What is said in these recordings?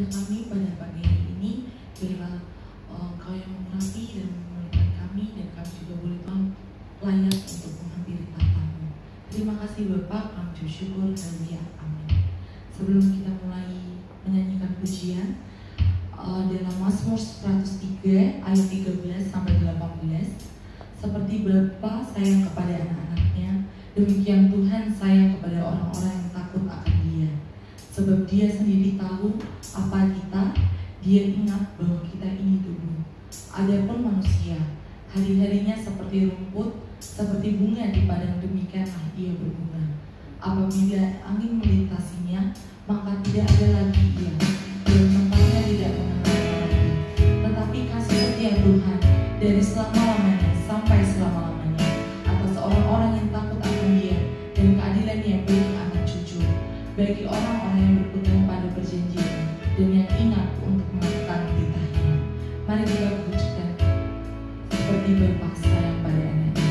kami pada pagi hari ini. Biarlah Engkau yang mengurapi dan memulihkan kami, dan kami juga boleh Tuhan layak untuk menghampiri tapamu. Terima kasih Bapak, kami bersyukur, haleluya, amin. Sebelum kita mulai menyanyikan pujian, dalam Mazmur 103 ayat 13 sampai 18, seperti Bapa sayang kepada anak-anaknya, demikian Tuhan sayang kepada orang-orang yang takut akan Dia. Sebab Dia sendiri tahu apa kita, Dia ingat bahwa kita ini tubuh. Adapun manusia, hari-harinya seperti rumput, seperti bunga di padang, demikianlah ia berbunga. Apabila angin melintasinya, maka tidak ada lagi ia, dan tempatnya tidak mengenal lagi. Tetapi kasih setia Tuhan dari selama-lamanya sampai selama-lamanya atas orang-orang yang takut akan Dia, dan keadilannya bagi anak cucu, bagi orang-orang yang berpegang pada perjanjian dan yang ingat untuk melakukan titahnya. Mari kita pujikan seperti Bapa sayang pada anaknya.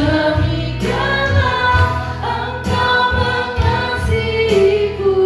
Demikianlah Engkau mengasihiku.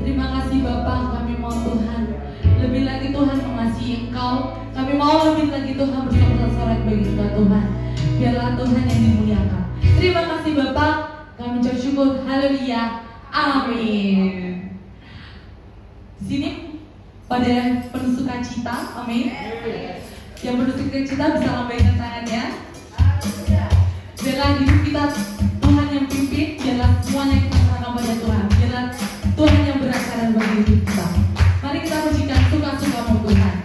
Terima kasih Bapak, kami mau Tuhan lebih lagi Tuhan mengasihi Engkau. Kami mau lebih lagi Tuhan bersorak-sorai bagi Engkau Tuhan. Biarlah Tuhan yang dimuliakan. Terima kasih Bapak, kami ucap syukur. Haleluya. Amin. Di sini pada penuh sukacita, amin. Yang penuh sukacita bisa lambaikan tangannya. Biarlah hidup kita Tuhan yang pimpin, biarlah semuanya kita serahkan pada Tuhan. Biarlah Tuhan yang beracara bagi hidup kita. Mari kita pujikan suka-sukamu Tuhan.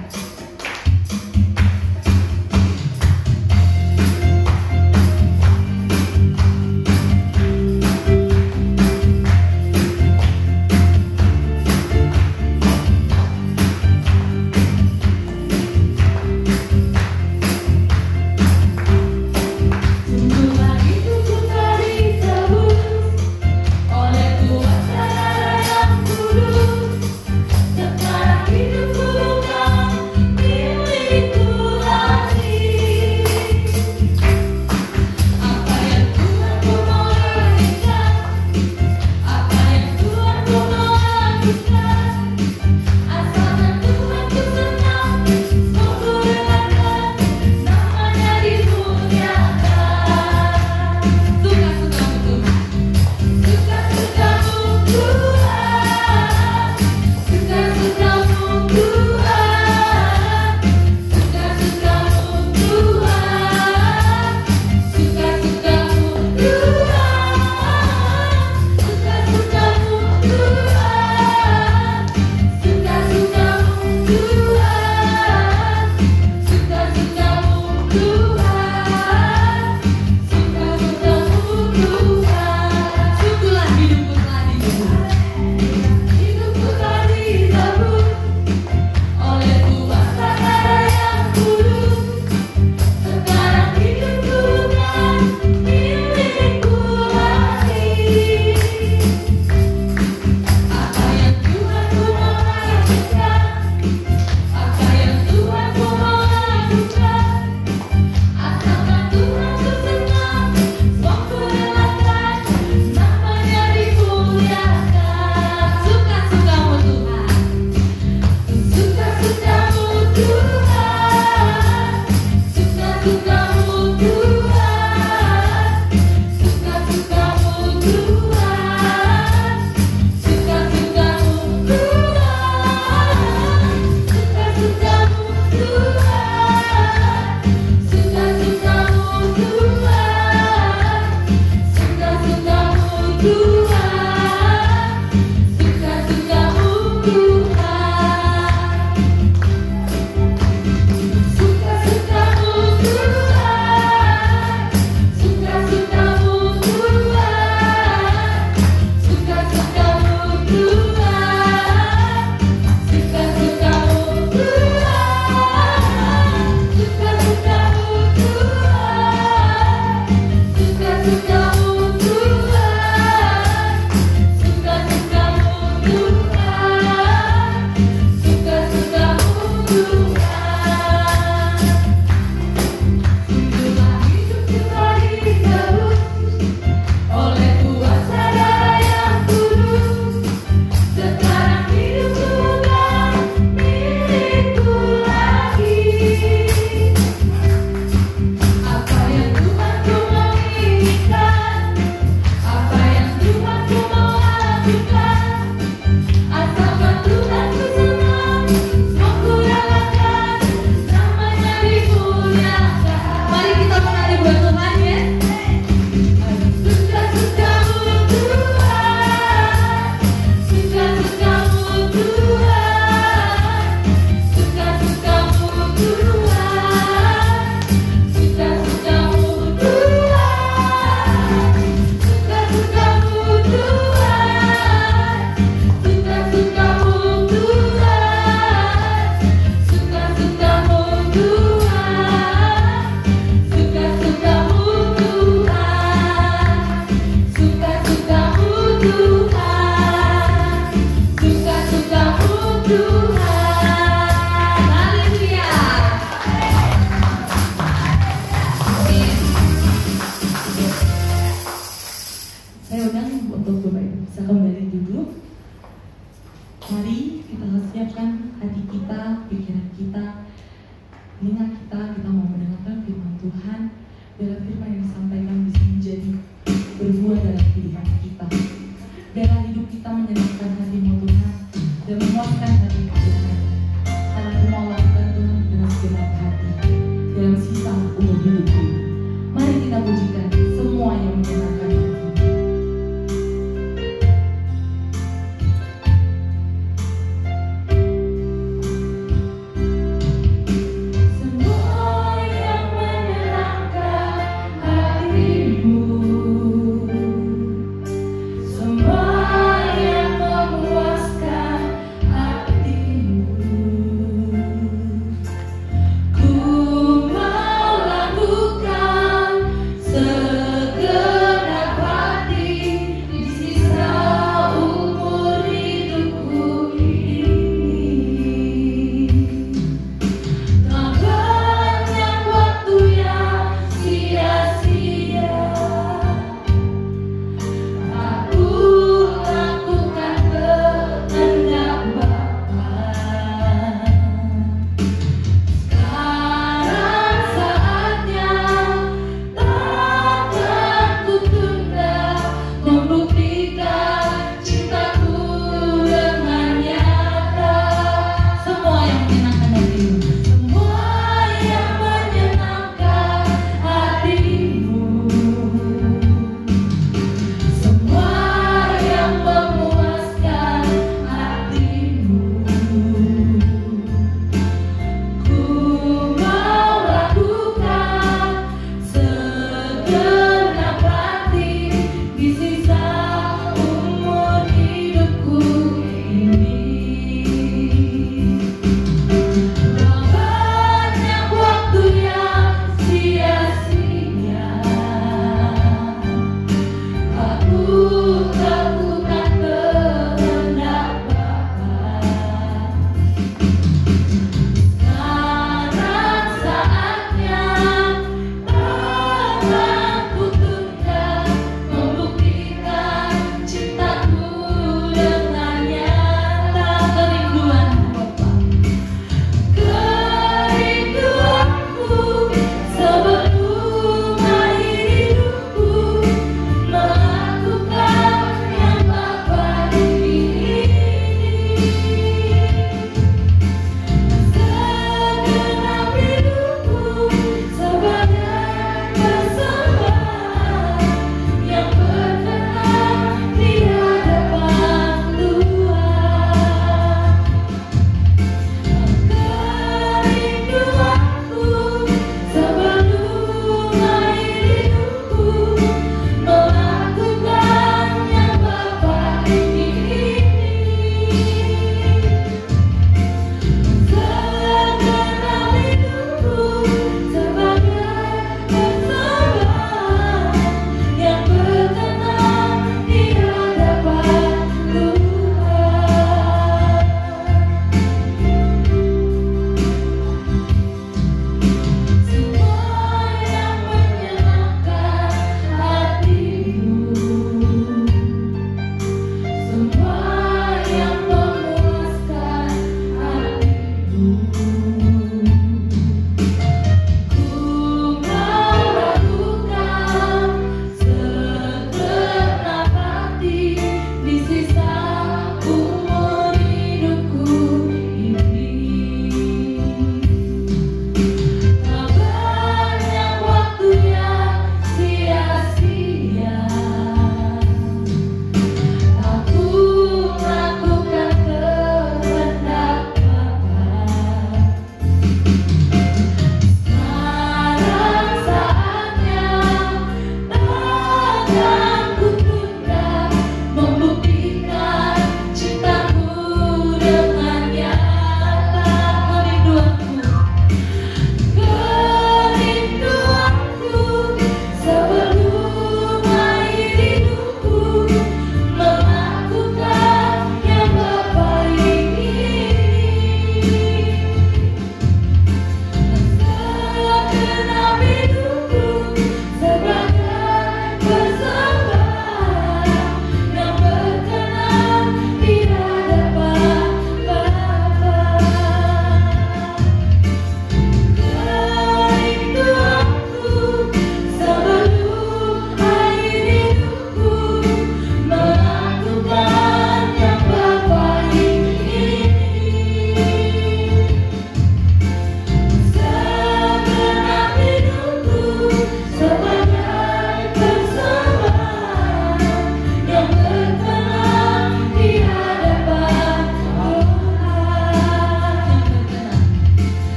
Mari kita siapkan hati kita, pikiran kita, telinga kita, kita mau mendengarkan firman Tuhan. Biarlah firman yang disampaikan bisa menjadi berbuah dalam kehidupan kita. Biarlah hidup kita menyenangkan hati-Mu Tuhan dan memuaskan hati-Mu Tuhan. Karena Aku mau lakukan Tuhan dengan segenap hati dalam sisa umur hidup ini. Mari kita pujikan semua yang menyenangkan hati. Semua yang menyenangkan hati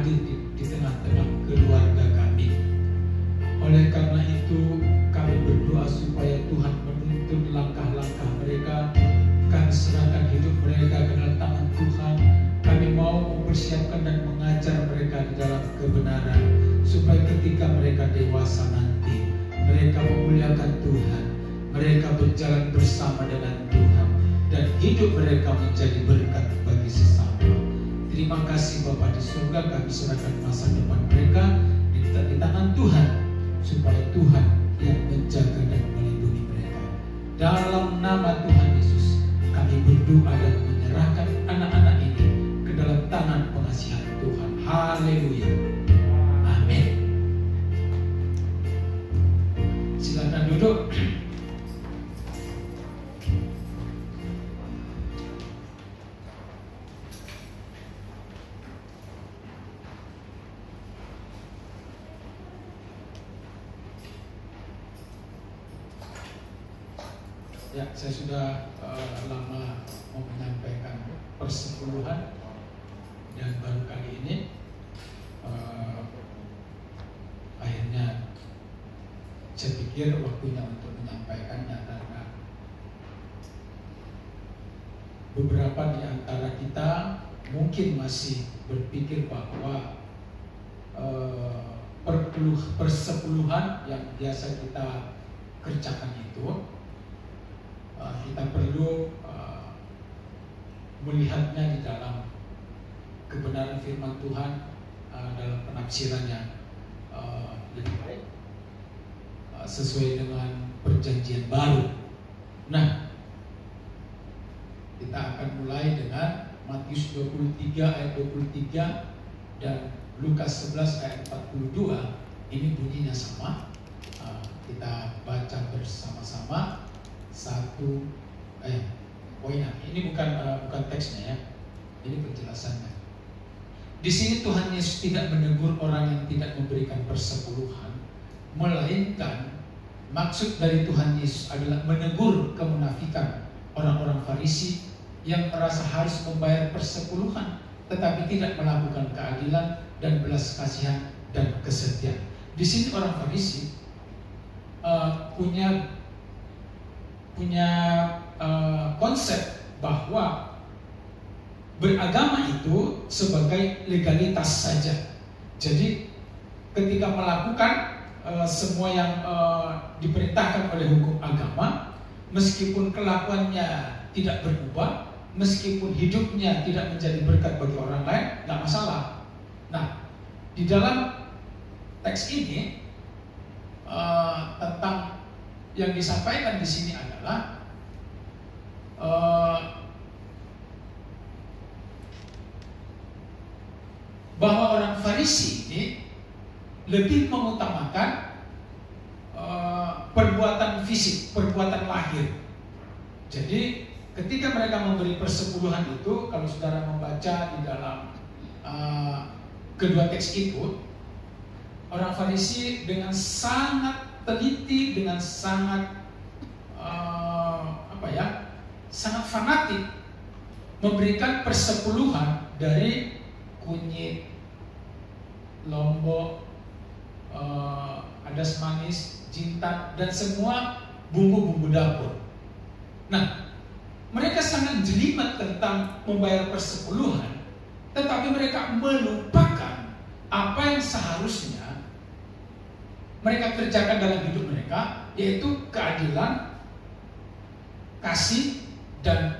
hadir di tengah-tengah keluarga kami. Oleh karena itu kami berdoa supaya Tuhan menuntun langkah-langkah mereka. Kami serahkan hidup mereka ke dalam tangan Tuhan. Kami mau mempersiapkan dan mengajar mereka di dalam kebenaran, supaya ketika mereka dewasa nanti, mereka memuliakan Tuhan, mereka berjalan bersama dengan Tuhan, dan hidup mereka menjadi berkat bagi sesama. Terima kasih Bapa di surga, kami serahkan masa depan mereka di tangan Tuhan, supaya Tuhan yang menjaga dan melindungi mereka. Dalam nama Tuhan Yesus, kami berdoa dan menyerahkan anak-anak ini ke dalam tangan pengasihan Tuhan. Haleluya. Amin. Silakan duduk. Ya, saya sudah lama mau menyampaikan persepuluhan, dan baru kali ini akhirnya saya pikir waktunya untuk menyampaikannya, karena beberapa di antara kita mungkin masih berpikir bahwa persepuluhan yang biasa kita kerjakan itu kita perlu melihatnya di dalam kebenaran firman Tuhan, dalam penafsirannya lebih baik sesuai dengan perjanjian baru. Nah, kita akan mulai dengan Matius 23 ayat 23 dan Lukas 11 ayat 42. Ini bunyinya sama. Kita baca bersama-sama. Poinnya ini bukan teksnya ya, ini penjelasannya. Di sini Tuhan Yesus tidak menegur orang yang tidak memberikan persepuluhan, melainkan maksud dari Tuhan Yesus adalah menegur kemunafikan orang-orang Farisi yang merasa harus membayar persepuluhan, tetapi tidak melakukan keadilan dan belas kasihan dan kesetiaan. Di sini orang Farisi punya konsep bahwa beragama itu sebagai legalitas saja. Jadi ketika melakukan semua yang diperintahkan oleh hukum agama, meskipun kelakuannya tidak berubah, meskipun hidupnya tidak menjadi berkat bagi orang lain, nggak masalah. Nah, di dalam teks ini tentang yang disampaikan di sini adalah bahwa orang Farisi ini lebih mengutamakan perbuatan fisik, perbuatan lahir. Jadi ketika mereka memberi persepuluhan itu, kalau saudara membaca di dalam kedua teks itu, orang Farisi dengan sangat teliti, dengan sangat sangat fanatik memberikan persepuluhan dari kunyit, lombok, adas manis, jintan, dan semua bumbu-bumbu dapur. Nah, mereka sangat jelimet tentang membayar persepuluhan, tetapi mereka melupakan apa yang seharusnya mereka kerjakan dalam hidup mereka, yaitu keadilan, kasih, dan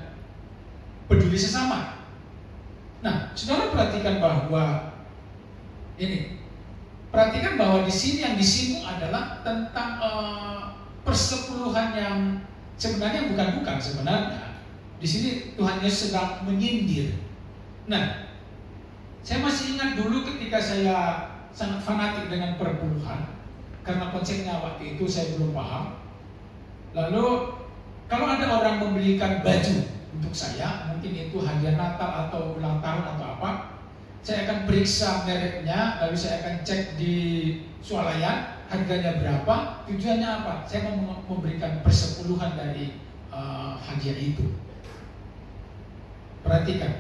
peduli sesama. Nah, saudara perhatikan bahwa di sini yang disinggung adalah tentang persepuluhan yang sebenarnya bukan sebenarnya. Di sini Tuhan Yesus sedang menyindir. Nah, saya masih ingat dulu ketika saya sangat fanatik dengan perpuluhan, karena konsepnya waktu itu saya belum paham. Lalu kalau ada orang membelikan baju untuk saya, mungkin itu hadiah Natal atau ulang tahun atau apa, saya akan periksa mereknya, lalu saya akan cek di swalayan harganya berapa, tujuannya apa? Saya mau memberikan persepuluhan dari hadiah itu. Perhatikan,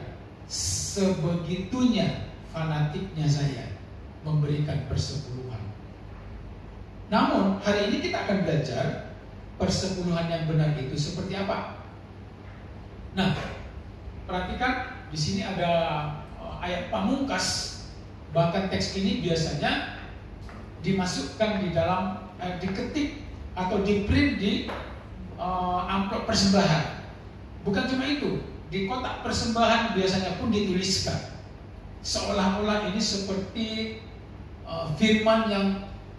sebegitunya fanatiknya saya memberikan persepuluhan. Namun hari ini kita akan belajar persepuluhan yang benar itu seperti apa. Nah, perhatikan di sini ada ayat pamungkas. Bahkan teks ini biasanya dimasukkan di dalam diketik atau diprint di amplop persembahan. Bukan cuma itu, di kotak persembahan biasanya pun dituliskan seolah-olah ini seperti firman yang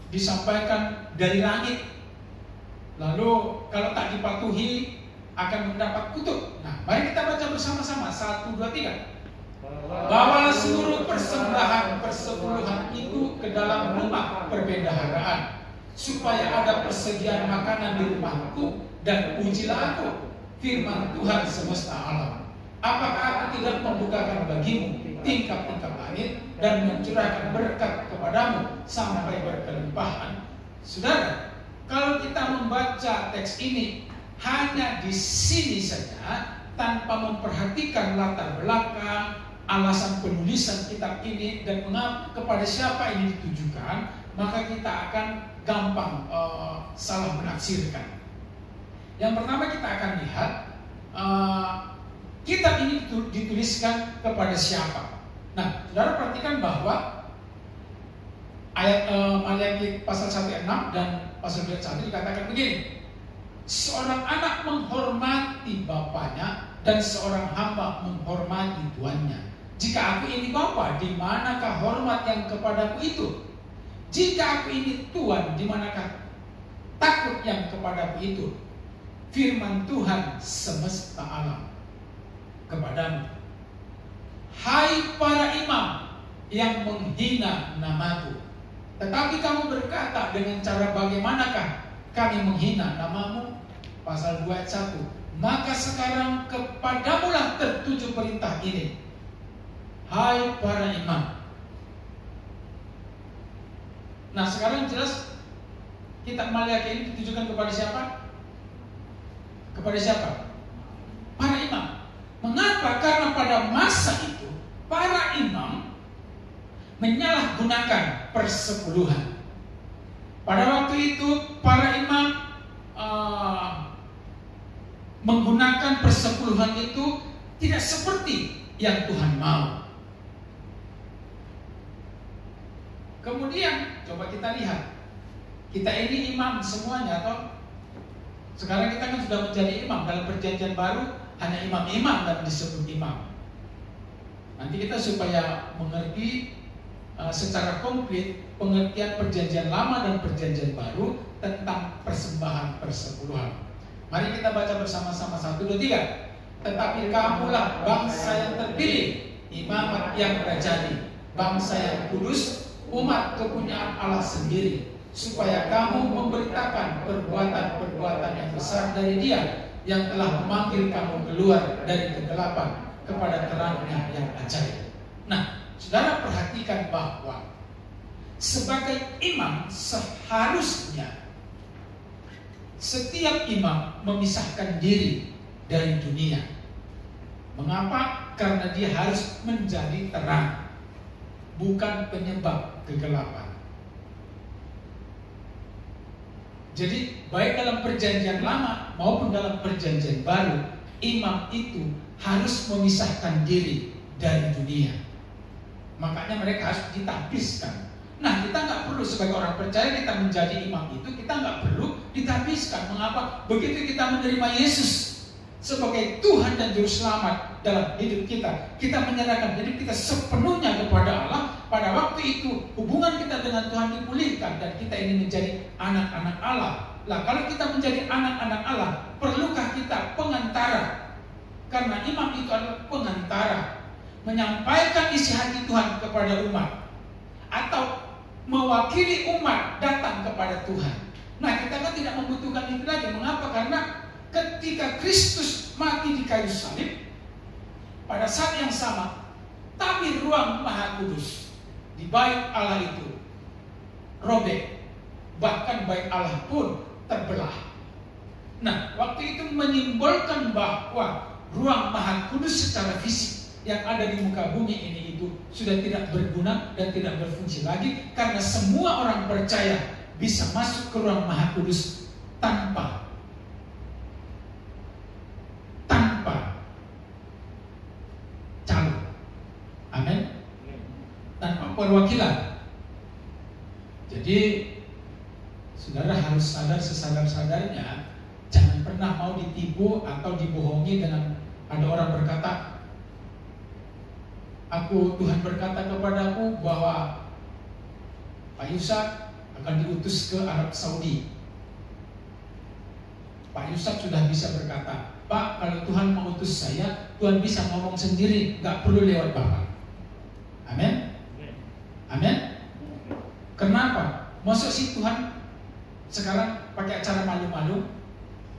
disampaikan dari langit. Lalu kalau tak dipatuhi akan mendapat kutuk. Nah, mari kita baca bersama-sama 1, 2, 3. Bawa seluruh persembahan persepuluhan itu ke dalam rumah perbendaharaan, supaya ada persediaan makanan di rumahku, dan ujilah aku, firman Tuhan semesta alam. Apakah aku tidak membukakan bagimu tingkap-tingkap langit dan mencurahkan berkat kepadamu sampai berkelimpahan? Saudara, kalau kita membaca teks ini hanya di sini saja tanpa memperhatikan latar belakang, alasan penulisan kitab ini dan mengapa kepada siapa ini ditujukan, maka kita akan gampang salah menafsirkan. Yang pertama kita akan lihat kitab ini dituliskan kepada siapa. Nah, saudara perhatikan bahwa ayat Maliaki pasal 1 ayat 6 dan pasal 2 ayat 1 dikatakan begini: seorang anak menghormati bapaknya dan seorang hamba menghormati tuannya. Jika aku ini bapa, di manakah hormat yang kepadaku itu? Jika aku ini tuan, di manakah takut yang kepadaku itu? Firman Tuhan semesta alam kepadamu. Hai para imam yang menghina namaku, tetapi kamu berkata dengan cara bagaimanakah kami menghina namamu? Pasal 2 ayat 1. Maka sekarang kepadamulah tertuju perintah ini, hai para imam. Nah, sekarang jelas kitab Maliaki ini ditujukan kepada siapa? Kepada siapa? Para imam. Mengapa? Karena pada masa itu para imam menyalahgunakan persepuluhan. Pada waktu itu para imam menggunakan persepuluhan itu tidak seperti yang Tuhan mau. Kemudian coba kita lihat, kita ini imam semuanya, atau sekarang kita kan sudah menjadi imam. Dalam perjanjian baru hanya imam-imam dan disebut imam. Nanti kita supaya mengerti secara komplit pengertian perjanjian lama dan perjanjian baru tentang persembahan persepuluhan. Mari kita baca bersama-sama 1, 2, 3. Tetapi kamulah bangsa yang terpilih, imamat yang rajani, bangsa yang kudus, umat kepunyaan Allah sendiri, supaya kamu memberitakan perbuatan-perbuatan yang besar dari Dia yang telah memanggil kamu keluar dari kegelapan kepada terangnya yang ajaib. Nah, saudara perhatikan bahwa sebagai imam seharusnya setiap imam memisahkan diri dari dunia. Mengapa? Karena dia harus menjadi terang, bukan penyebab kegelapan. Jadi baik dalam perjanjian lama maupun dalam perjanjian baru, imam itu harus memisahkan diri dari dunia. Makanya mereka harus ditahbiskan. Nah, kita nggak perlu sebagai orang percaya kita menjadi imam itu, kita nggak perlu ditahbiskan. Mengapa? Begitu kita menerima Yesus sebagai Tuhan dan Juru Selamat dalam hidup kita, kita menyerahkan hidup kita sepenuhnya kepada Allah. Pada waktu itu hubungan kita dengan Tuhan dipulihkan dan kita ini menjadi anak-anak Allah. Lah, kalau kita menjadi anak-anak Allah, perlukah kita pengantara? Karena imam itu adalah pengantara, menyampaikan isi hati Tuhan kepada umat, atau mewakili umat datang kepada Tuhan. Nah, kita kan tidak membutuhkan itu lagi. Mengapa? Karena ketika Kristus mati di kayu salib, pada saat yang sama tabir ruang Maha Kudus di bait Allah itu robek, bahkan bait Allah pun terbelah. Nah, waktu itu menyimbolkan bahwa ruang Maha Kudus secara fisik yang ada di muka bumi ini itu sudah tidak berguna dan tidak berfungsi lagi, karena semua orang percaya bisa masuk ke ruang Maha Kudus tanpa calon. Amin. Tanpa perwakilan. Jadi saudara harus sadar sesadar-sadarnya, jangan pernah mau ditipu atau dibohongi dengan ada orang berkata, Tuhan berkata kepadaku bahwa Pak Yusak akan diutus ke Arab Saudi. Pak Yusak sudah bisa berkata, Pak, kalau Tuhan mengutus saya, Tuhan bisa ngomong sendiri, nggak perlu lewat Bapak. Amin. Amin. Kenapa? Maksud sih Tuhan sekarang pakai acara malu-malu,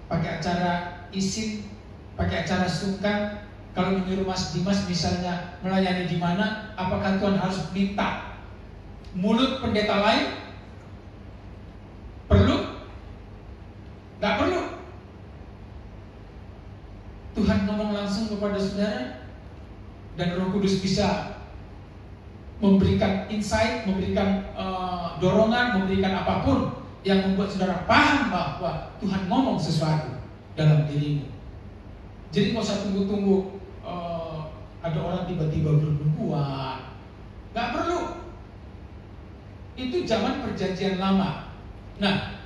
pakai acara isin, pakai acara sungkan. Kalau menyuruh Mas Dimas misalnya melayani di mana, apakah Tuhan harus minta mulut pendeta lain? Perlu? Nggak perlu. Tuhan ngomong langsung kepada saudara, dan Roh Kudus bisa memberikan insight, memberikan dorongan, memberikan apapun yang membuat saudara paham bahwa Tuhan ngomong sesuatu dalam dirimu. Jadi nggak usah tunggu-tunggu ada orang tiba-tiba bernubuat. Nggak perlu. Itu zaman perjanjian lama. Nah,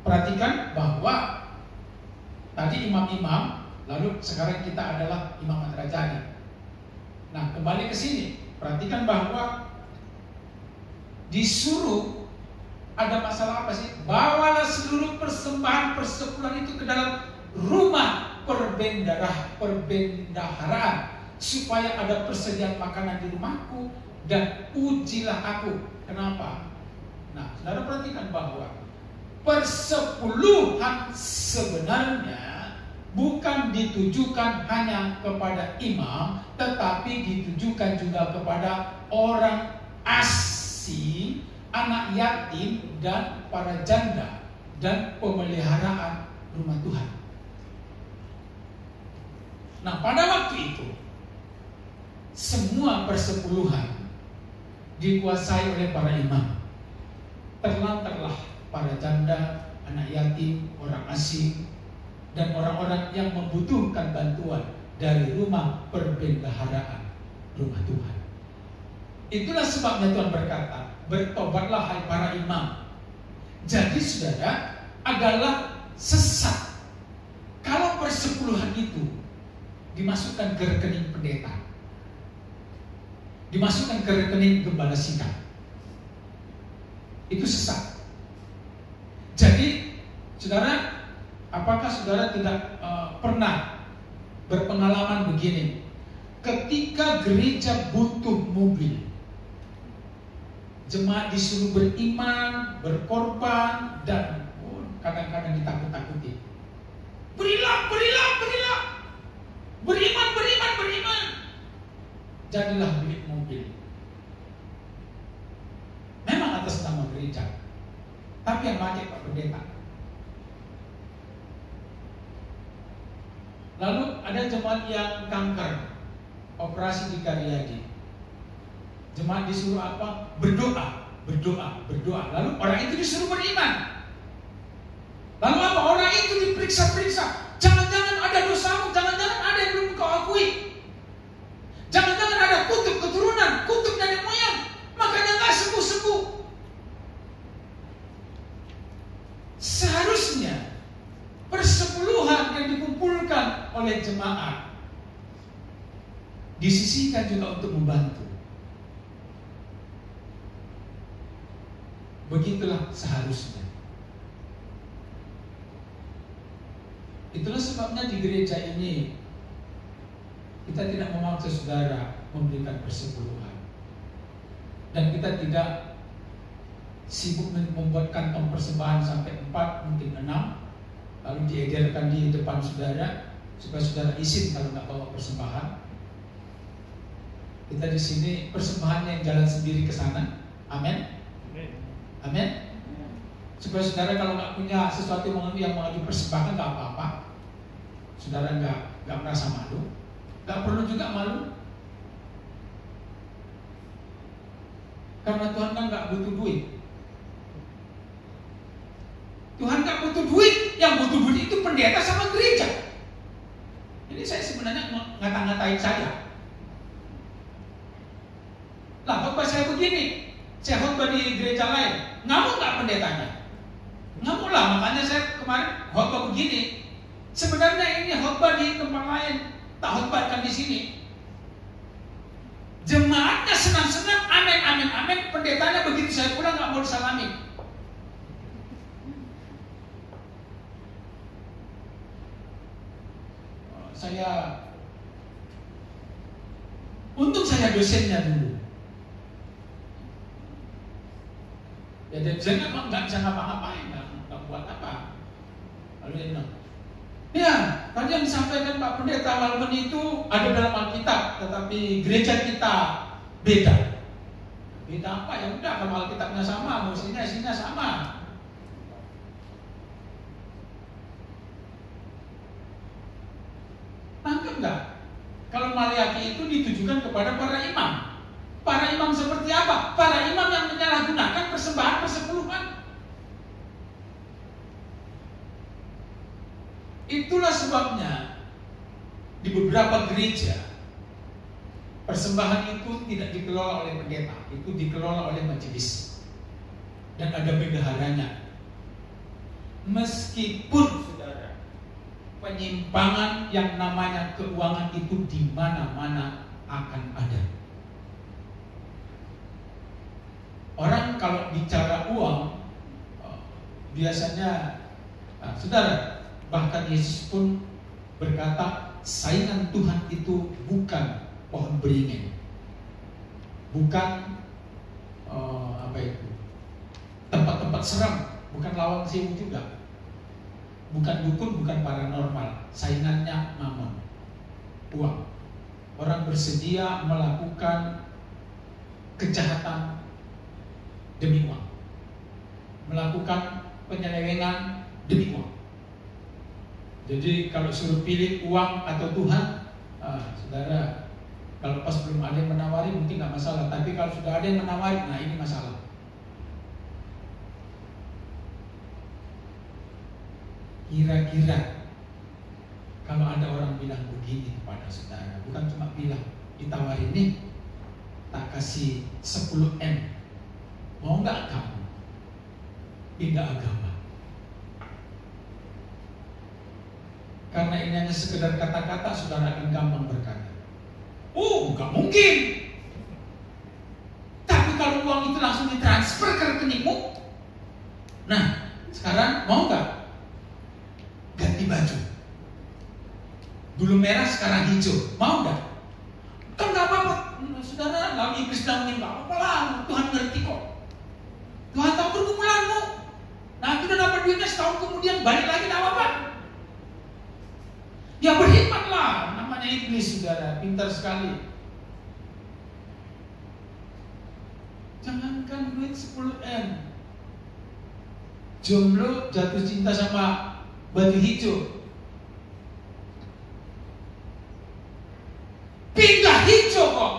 perhatikan bahwa tadi imam-imam, lalu sekarang kita adalah imam rajani. Nah, kembali ke sini, perhatikan bahwa disuruh, ada masalah apa sih? Bawalah seluruh persembahan persepuluhan itu ke dalam rumah perbendaharaan, supaya ada persediaan makanan di rumahku, dan ujilah aku. Kenapa? Nah, saudara perhatikan bahwa persepuluhan sebenarnya bukan ditujukan hanya kepada imam, tetapi ditujukan juga kepada orang asing, anak yatim, dan para janda, dan pemeliharaan rumah Tuhan. Nah, pada waktu itu semua persepuluhan dikuasai oleh para imam. Terlantarlah para janda, anak yatim, orang asing, dan orang-orang yang membutuhkan bantuan dari rumah perbendaharaan rumah Tuhan. Itulah sebabnya Tuhan berkata, bertobatlah hai para imam. Jadi saudara, adalah sesat kalau persepuluhan itu dimasukkan ke rekening pendeta, dimasukkan ke rekening gembala sidang. Itu sesat. Jadi saudara, apakah saudara tidak pernah berpengalaman begini? Ketika gereja butuh mobil, jemaat disuruh beriman, berkorban, dan kadang-kadang ditakut-takuti. Berilah, berilah, berilah. Beriman, beriman, beriman. Jadilah beli mobil. Memang atas nama gereja, tapi yang pakai Pak Pendeta. Lalu ada jemaat yang kanker, operasi di Karyadi. Jemaat disuruh apa? Berdoa, berdoa, berdoa. Lalu orang itu disuruh beriman. Lalu apa? Orang itu diperiksa-periksa. Jangan-jangan ada dosamu, jangan-jangan ada yang belum kau akui. Jangan-jangan ada kutub keturunan, kutub nenek moyang, makanya nggak sembuh-sembuh. Seharusnya persepuluhan yang dikumpulkan oleh jemaat disisihkan juga untuk membantu. Begitulah seharusnya. Itulah sebabnya di gereja ini kita tidak memaksa saudara memberikan persepuluhan, dan kita tidak sibuk membuat kantong persembahan sampai 4, mungkin 6, lalu diedarkan di depan saudara supaya saudara izin kalau nggak bawa persembahan. Kita di sini persembahannya yang jalan sendiri ke sana. Amin. Amin. Supaya saudara kalau nggak punya sesuatu yang mau dipersembahkan nggak apa-apa. Saudara nggak merasa malu. Nggak perlu juga malu. Karena Tuhan kan nggak butuh duit. Tuhan nggak butuh duit, yang butuh duit itu pendeta sama gereja. Ini saya sebenarnya ngata-ngatain saya. Lah khotbah saya begini, saya khotbah di gereja lain, ngamuk nggak pendetanya? Ngamuk lah, makanya saya kemarin khotbah begini. Sebenarnya ini khotbah di tempat lain, tak khotbahkan di sini. Jemaatnya senang-senang, amin, amin, amin. Pendetanya begitu saya pulang nggak mau disalami. Untung saya dosennya dulu. Ya dosen nggak bisa ngapa-ngapain, nggak buat apa. Lalu dia bilang, ya tadi yang disampaikan Pak Pendeta malam itu ada dalam Alkitab, tetapi gereja kita beda. Beda apa? Ya udah, kalau Alkitabnya sama, isinya sama. Tangkap nggak? Kalau Maliaki itu ditujukan kepada para imam. Para imam seperti apa? Para imam yang menyalahgunakan persembahan persepuluhan. Itulah sebabnya di beberapa gereja persembahan itu tidak dikelola oleh pendeta, itu dikelola oleh majelis dan ada bendaharanya. Meskipun saudara, penyimpangan yang namanya keuangan itu di mana-mana akan ada. Orang kalau bicara uang biasanya, saudara, bahkan Yesus pun berkata, saingan Tuhan itu bukan pohon beringin, bukan tempat-tempat seram, bukan lawang sewu juga, bukan dukun, bukan paranormal. Saingannya mamon, uang. Orang bersedia melakukan kejahatan demi uang, melakukan penyelewengan demi uang. Jadi kalau suruh pilih uang atau Tuhan, saudara, kalau pas belum ada yang menawari mungkin nggak masalah. Tapi kalau sudah ada yang menawari, nah ini masalah. Kira-kira kalau ada orang bilang begini kepada saudara, bukan cuma bilang, ditawarin nih, tak kasih 10 M, mau nggak kamu pindah agama? Karena ini hanya sekedar kata-kata, saudara akan gampang berkata, oh nggak mungkin. Tapi kalau uang itu langsung ditransfer ke rekeningmu, nah sekarang mau nggak ganti baju? Dulu merah sekarang hijau, mau nggak? Kan nggak apa-apa, saudara. Lalu iblis bilang nggak apa-apa lah, Tuhan ngerti kok. Tuhan tahu pergumulanmu. Nah sudah dapat duitnya, setahun kemudian balik lagi, nggak apa-apa. Ya berhikmatlah, namanya iblis, saudara, pintar sekali. Jangankan duit 10 M, jomblo jatuh cinta sama baju hijau, pindah hijau kok.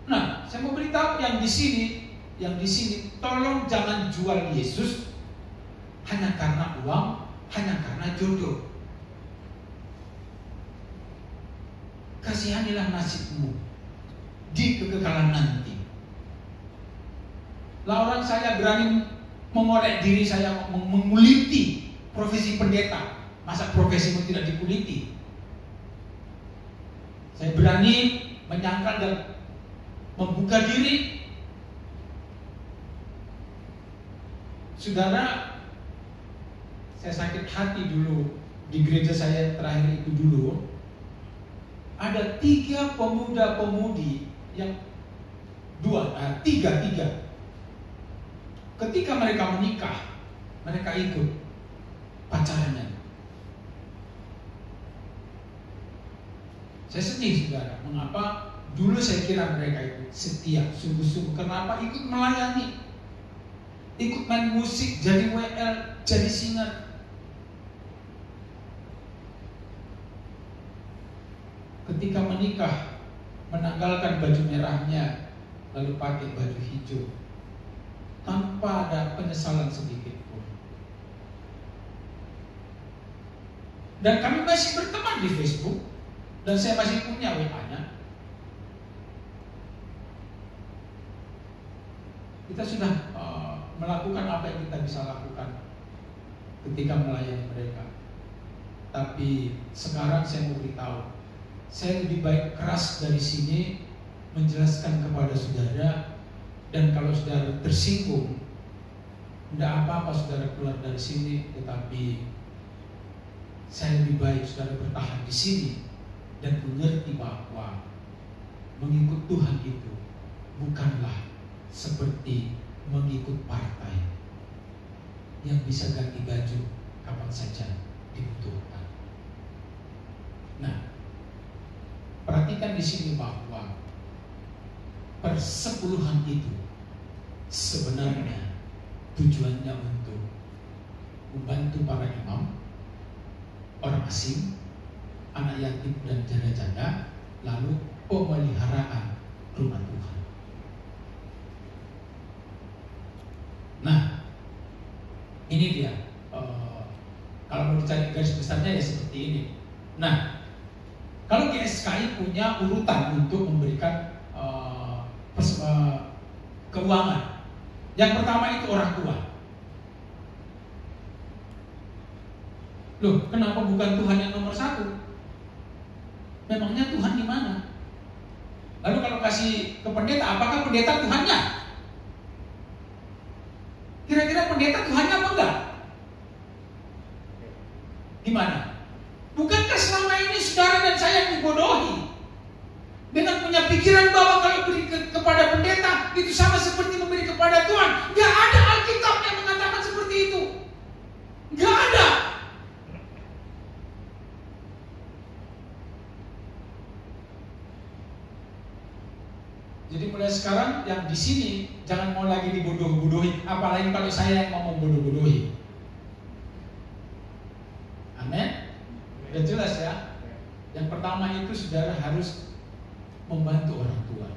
Nah, saya mau beritahu yang di sini, tolong jangan jual Yesus hanya karena uang, hanya karena jodoh. Kasihanilah nasibmu di kekekalan nanti. Lah orang saya berani mengorek diri saya, menguliti profesi pendeta. Masa profesimu tidak dikuliti? Saya berani menyangkal dan membuka diri. Saudara, saya sakit hati dulu di gereja saya terakhir itu dulu. Ada 3 pemuda-pemudi yang tiga. Ketika mereka menikah, mereka ikut pacarannya. Saya sedih, saudara. Mengapa? Dulu saya kira mereka itu setia, sungguh-sungguh. Kenapa? Ikut melayani, ikut main musik, jadi WL, jadi singer. Ketika menikah, menanggalkan baju merahnya lalu pakai baju hijau tanpa ada penyesalan sedikit pun. Dan kami masih berteman di Facebook dan saya masih punya WA-nya. Kita sudah melakukan apa yang kita bisa lakukan ketika melayani mereka. Tapi sekarang saya mau beritahu, saya lebih baik keras dari sini menjelaskan kepada saudara, dan kalau saudara tersinggung, tidak apa-apa saudara keluar dari sini, tetapi saya lebih baik saudara bertahan di sini dan mengerti bahwa mengikut Tuhan itu bukanlah seperti mengikut partai yang bisa ganti baju kapan saja dibutuhkan. Nah, perhatikan di sini bahwa persepuluhan itu sebenarnya tujuannya untuk membantu para imam, orang asing, anak yatim dan janda-janda, lalu pemeliharaan rumah Tuhan. Nah, ini dia. Kalau mau dicari garis besarnya ya seperti ini. Nah, kalau GSKI punya urutan untuk memberikan keuangan. Yang pertama itu orang tua. Loh, kenapa bukan Tuhan yang nomor satu? Memangnya Tuhan di mana? Lalu kalau kasih ke pendeta, apakah pendeta Tuhannya? Kira-kira pendeta Tuhannya apa enggak? Gimana? Bukankah selama ini saudara dan saya dibodohi dengan punya pikiran bahwa kalau beri kepada pendeta itu sama seperti memberi kepada Tuhan? Gak ada Alkitab yang mengatakan seperti itu. Gak ada. Jadi mulai sekarang yang di sini jangan mau lagi dibodoh-bodohi, apalagi kalau saya yang mau membodoh-bodohi. Amin. Udah jelas ya. Yang pertama itu saudara harus membantu orang tua.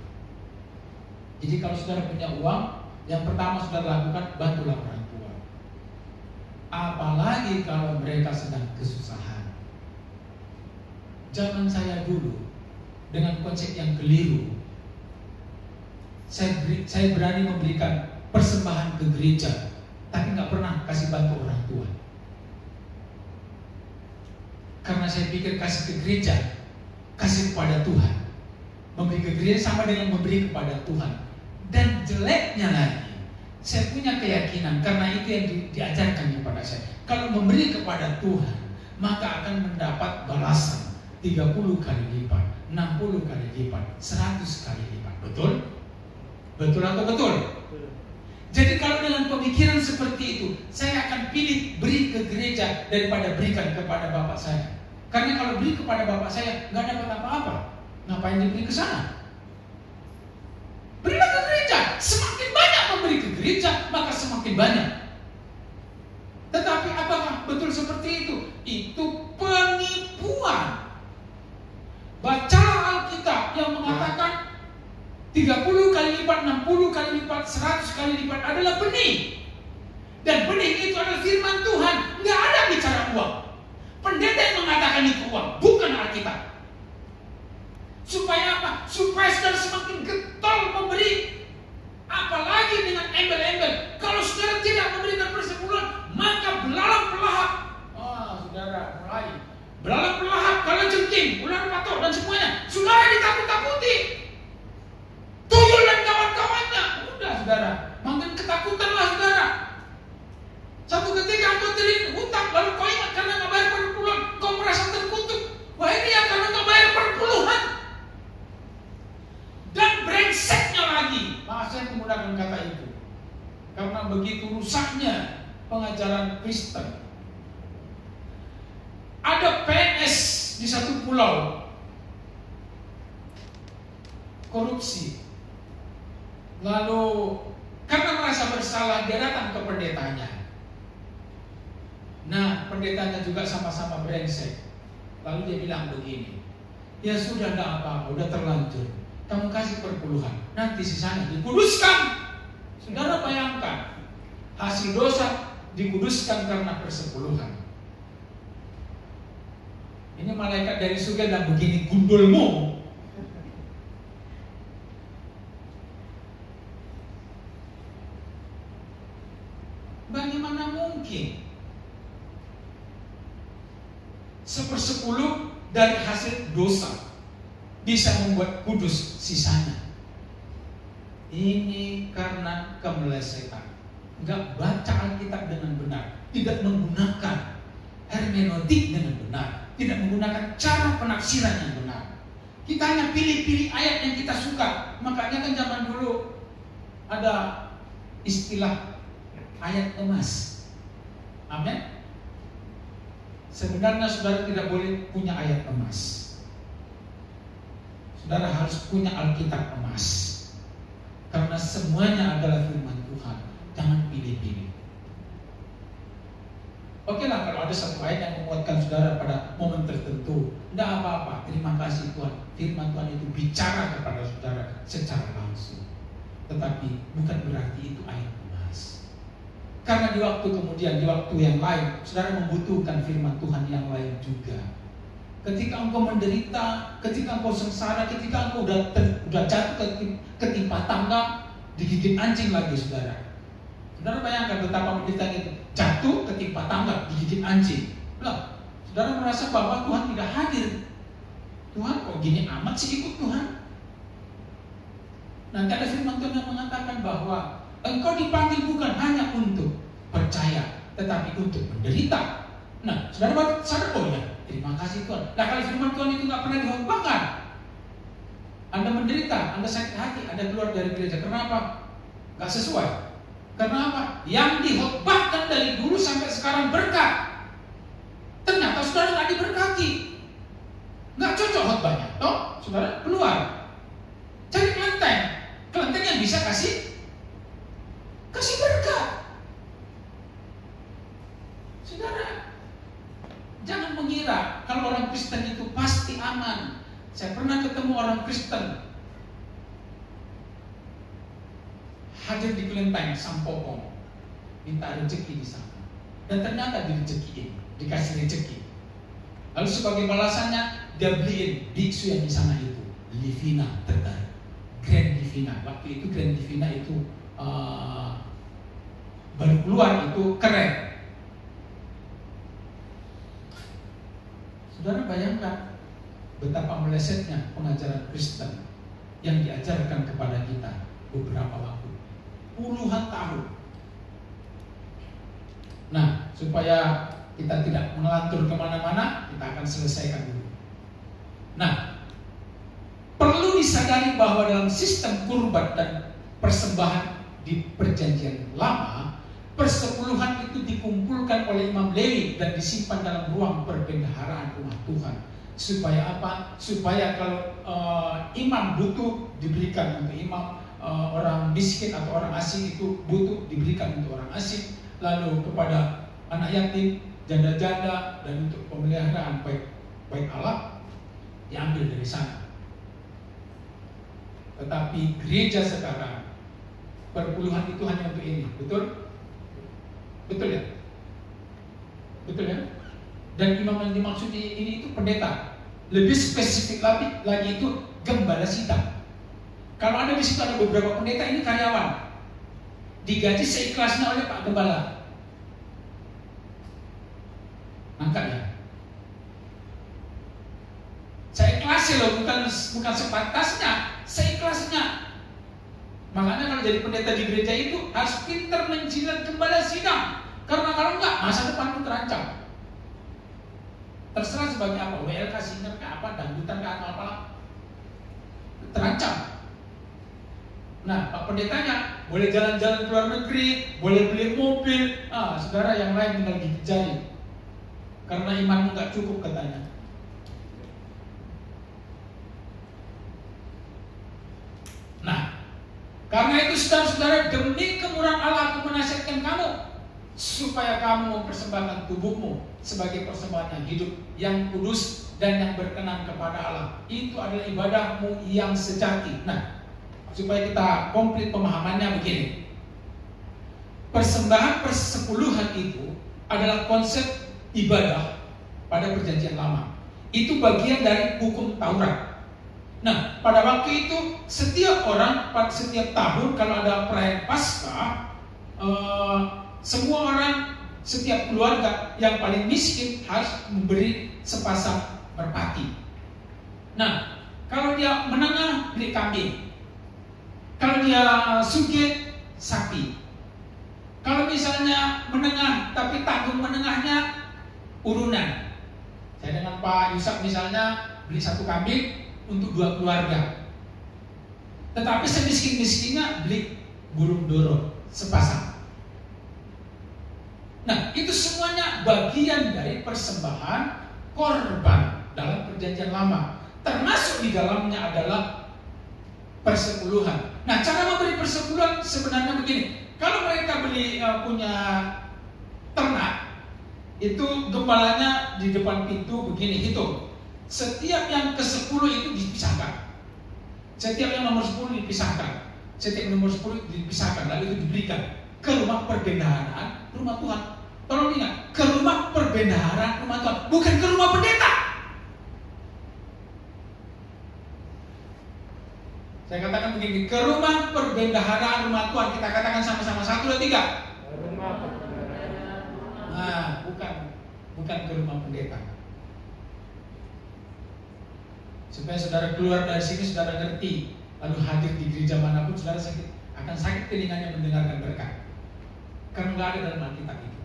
Jadi kalau saudara punya uang, yang pertama saudara lakukan, bantulah orang tua. Apalagi kalau mereka sedang kesusahan. Zaman saya dulu dengan konsep yang keliru, saya berani memberikan persembahan ke gereja, tapi nggak pernah kasih bantu orang tua. Karena saya pikir kasih ke gereja, kasih kepada Tuhan. Memberi ke gereja sama dengan memberi kepada Tuhan. Dan jeleknya lagi, saya punya keyakinan, karena itu yang diajarkan kepada saya. Kalau memberi kepada Tuhan, maka akan mendapat balasan 30 kali lipat, 60 kali lipat, 100 kali lipat. Betul? Betul atau betul? Jadi kalau dengan pemikiran seperti itu, saya akan pilih beri ke gereja daripada berikan kepada bapak saya. Karena kalau beri kepada bapak saya nggak dapat apa-apa, ngapain diberi ke sana? Berilah ke gereja. Semakin banyak memberi ke gereja, maka semakin banyak. Tetapi apakah betul seperti itu? Itu penipuan. Bacalah Alkitab yang mengatakan 30 kali lipat, 60 kali lipat, 100 kali lipat adalah benih. Dan benih itu adalah firman Tuhan. Nggak ada bicara uang. Pendeta yang mengatakan itu uang, bukan Alkitab. Supaya apa? Supaya saudara semakin getol memberi. Apalagi dengan embel-embel. Kalau saudara tidak memberikan persepuluhan, maka belalang pelahap. Saudara mulai belalang pelahap, kalajengking, ular patok dan semuanya. Saudara ditakut-takuti. Tuyul dan kawan-kawannya. Udah saudara, makin ketakutanlah saudara. Satu ketika engkau terlilit hutang, lalu kau ingat karena nggak bayar perpuluhan, kau merasa terkutuk. Wah ini ya karena nggak bayar perpuluhan. Dan brengseknya lagi, saya menggunakan kata itu karena begitu rusaknya pengajaran Kristen. Ada PNS di satu pulau korupsi. Lalu karena merasa bersalah dia datang ke pendetanya. Nah pendetanya juga sama-sama brengsek. Lalu dia bilang begini, Ya sudah, tidak apa-apa, udah terlanjur. Kamu kasih perpuluhan, nanti sisanya dikuduskan. Saudara bayangkan, hasil dosa dikuduskan karena persepuluhan. Ini malaikat dari surga dan begini gundulmu. Bagaimana mungkin 1/10 dari hasil dosa bisa membuat kudus sisanya? Ini karena kemelesetan. Enggak baca Alkitab dengan benar, tidak menggunakan hermeneutik dengan benar, tidak menggunakan cara penafsiran yang benar. Kita hanya pilih-pilih ayat yang kita suka. Makanya kan zaman dulu ada istilah ayat emas. Amin. Sebenarnya saudara tidak boleh punya ayat emas. Saudara harus punya Alkitab emas. Karena semuanya adalah firman Tuhan. Jangan pilih-pilih. Oke lah, kalau ada satu ayat yang menguatkan saudara pada momen tertentu, tidak apa-apa, terima kasih Tuhan. Firman Tuhan itu bicara kepada saudara secara langsung. Tetapi bukan berarti itu ayat emas. Karena di waktu kemudian, di waktu yang lain, saudara membutuhkan firman Tuhan yang lain juga. Ketika engkau menderita, ketika engkau sengsara, ketika engkau udah jatuh ketimpa tangga, digigit anjing lagi saudara. Saudara bayangkan betapa menderita itu, jatuh ketimpa tangga, digigit anjing. Loh, saudara merasa bahwa Tuhan tidak hadir. Tuhan kok gini amat sih ikut Tuhan? Nanti ada firman Tuhan yang mengatakan bahwa engkau dipanggil bukan hanya untuk percaya, tetapi untuk menderita. Nah, saudara sadar oh ya, terima kasih Tuhan. Nah, kalau firman Tuhan itu nggak pernah dihotbahkan, Anda menderita, Anda sakit hati, Anda keluar dari gereja. Kenapa? Nggak sesuai. Kenapa? Yang dihotbahkan dari dulu sampai sekarang berkat. Ternyata saudara nggak diberkati, nggak cocok khotbahnya. Toh, saudara keluar, cari kelenteng yang bisa kasih berkat. Saudara, jangan mengira kalau orang Kristen itu pasti aman. Saya pernah ketemu orang Kristen hadir di kelenteng Sampokong, minta rezeki di sana, dan ternyata direzekiin, dikasih rezeki. Lalu sebagai balasannya dia beliin biksu yang di sana itu Livina terbaru, Grand Livina. Waktu itu Grand Livina itu baru keluar, itu keren. Saudara bayangkan betapa melesetnya pengajaran Kristen yang diajarkan kepada kita beberapa waktu, puluhan tahun. Nah, supaya kita tidak mengelantur kemana-mana, kita akan selesaikan dulu. Nah, perlu disadari bahwa dalam sistem kurban dan persembahan di perjanjian lama, persepuluhan itu dikumpulkan oleh Imam Lewi dan disimpan dalam ruang perbendaharaan rumah Tuhan. Supaya apa? Supaya kalau imam butuh diberikan untuk imam, orang miskin atau orang asing itu butuh diberikan untuk orang asing, lalu kepada anak yatim, janda-janda, dan untuk pemeliharaan baik alat diambil dari sana. Tetapi gereja sekarang perpuluhan itu hanya untuk ini, betul? Betul ya? Betul ya? Dan imam yang dimaksud ini itu pendeta. Lebih spesifik lagi itu gembala sidang. Kalau ada di situ ada beberapa pendeta, ini karyawan, digaji seikhlasnya oleh Pak Gembala. Angkat ya. Seikhlasnya loh, bukan sepantasnya, seikhlasnya. Makanya kalau jadi pendeta di gereja itu harus pintar menjilat gembala sidang. Karena kalau enggak, masa depan itu terancam. Terserah sebagai apa, WLK, singer, ke apa, dangdutan, ke apa, terancam. Nah, Pak pendetanya boleh jalan-jalan ke luar negeri, boleh beli mobil. Saudara yang lain tinggal gigit jari. Karena imanmu nggak cukup katanya. Nah, karena itu saudara-saudara, demi kemurahan Allah aku menasihatkan kamu supaya kamu mempersembahkan tubuhmu sebagai persembahan yang hidup, yang kudus dan yang berkenan kepada Allah. Itu adalah ibadahmu yang sejati. Nah, supaya kita komplit pemahamannya begini. Persembahan persepuluhan itu adalah konsep ibadah pada perjanjian lama. Itu bagian dari hukum Taurat. Nah, pada waktu itu setiap orang setiap tahun kalau ada perayaan Paskah, semua orang, setiap keluarga yang paling miskin harus memberi sepasang merpati. Nah, kalau dia menengah beli kambing, kalau dia sugih sapi. Kalau misalnya menengah tapi tanggung menengahnya urunan. Saya dengan Pak Yusuf misalnya beli 1 kambing untuk 2 keluarga. Tetapi semiskin-miskinnya beli burung doro sepasang. Nah, itu semuanya bagian dari persembahan korban dalam perjanjian lama. Termasuk di dalamnya adalah persepuluhan. Nah, cara memberi persepuluhan sebenarnya begini. Kalau mereka punya ternak, itu gembalanya di depan pintu begini, hitung. Setiap yang ke-10 itu dipisahkan. Setiap yang nomor 10 dipisahkan. Setiap nomor 10 dipisahkan, lalu itu diberikan ke rumah perbendaharaan, rumah Tuhan. Tolong ingat, ke rumah perbendaharaan rumah Tuhan, bukan ke rumah pendeta. Saya katakan begini, ke rumah perbendaharaan rumah Tuhan. Kita katakan sama-sama 1, 2, 3. Rumah perbendaharaan. Nah, bukan ke rumah pendeta. Supaya saudara keluar dari sini, saudara ngerti, lalu hadir di gereja manapun, saudara akan sakit telinganya mendengarkan berkat. Karena nggak ada dalam Alkitab itu.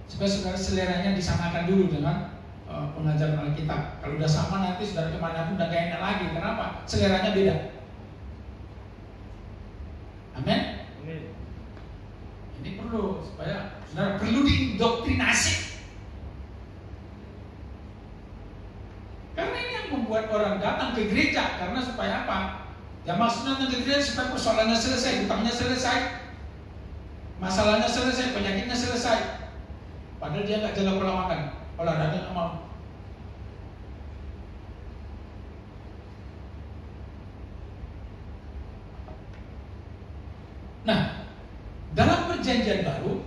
Supaya saudara seleranya disamakan dulu dengan pengajaran Alkitab. Kalau udah sama nanti saudara kemanapun udah gak enak lagi. Kenapa? Seleranya beda. Amin. Ini perlu supaya saudara perlu diindoktrinasi. Karena ini yang membuat orang datang ke gereja. Karena supaya apa? Ya maksudnya datang ke gereja supaya persoalannya selesai, hutangnya selesai, masalahnya selesai, penyakitnya selesai. Padahal dia nggak jaga pola makan, olahraga nggak mau. Nah, dalam perjanjian baru,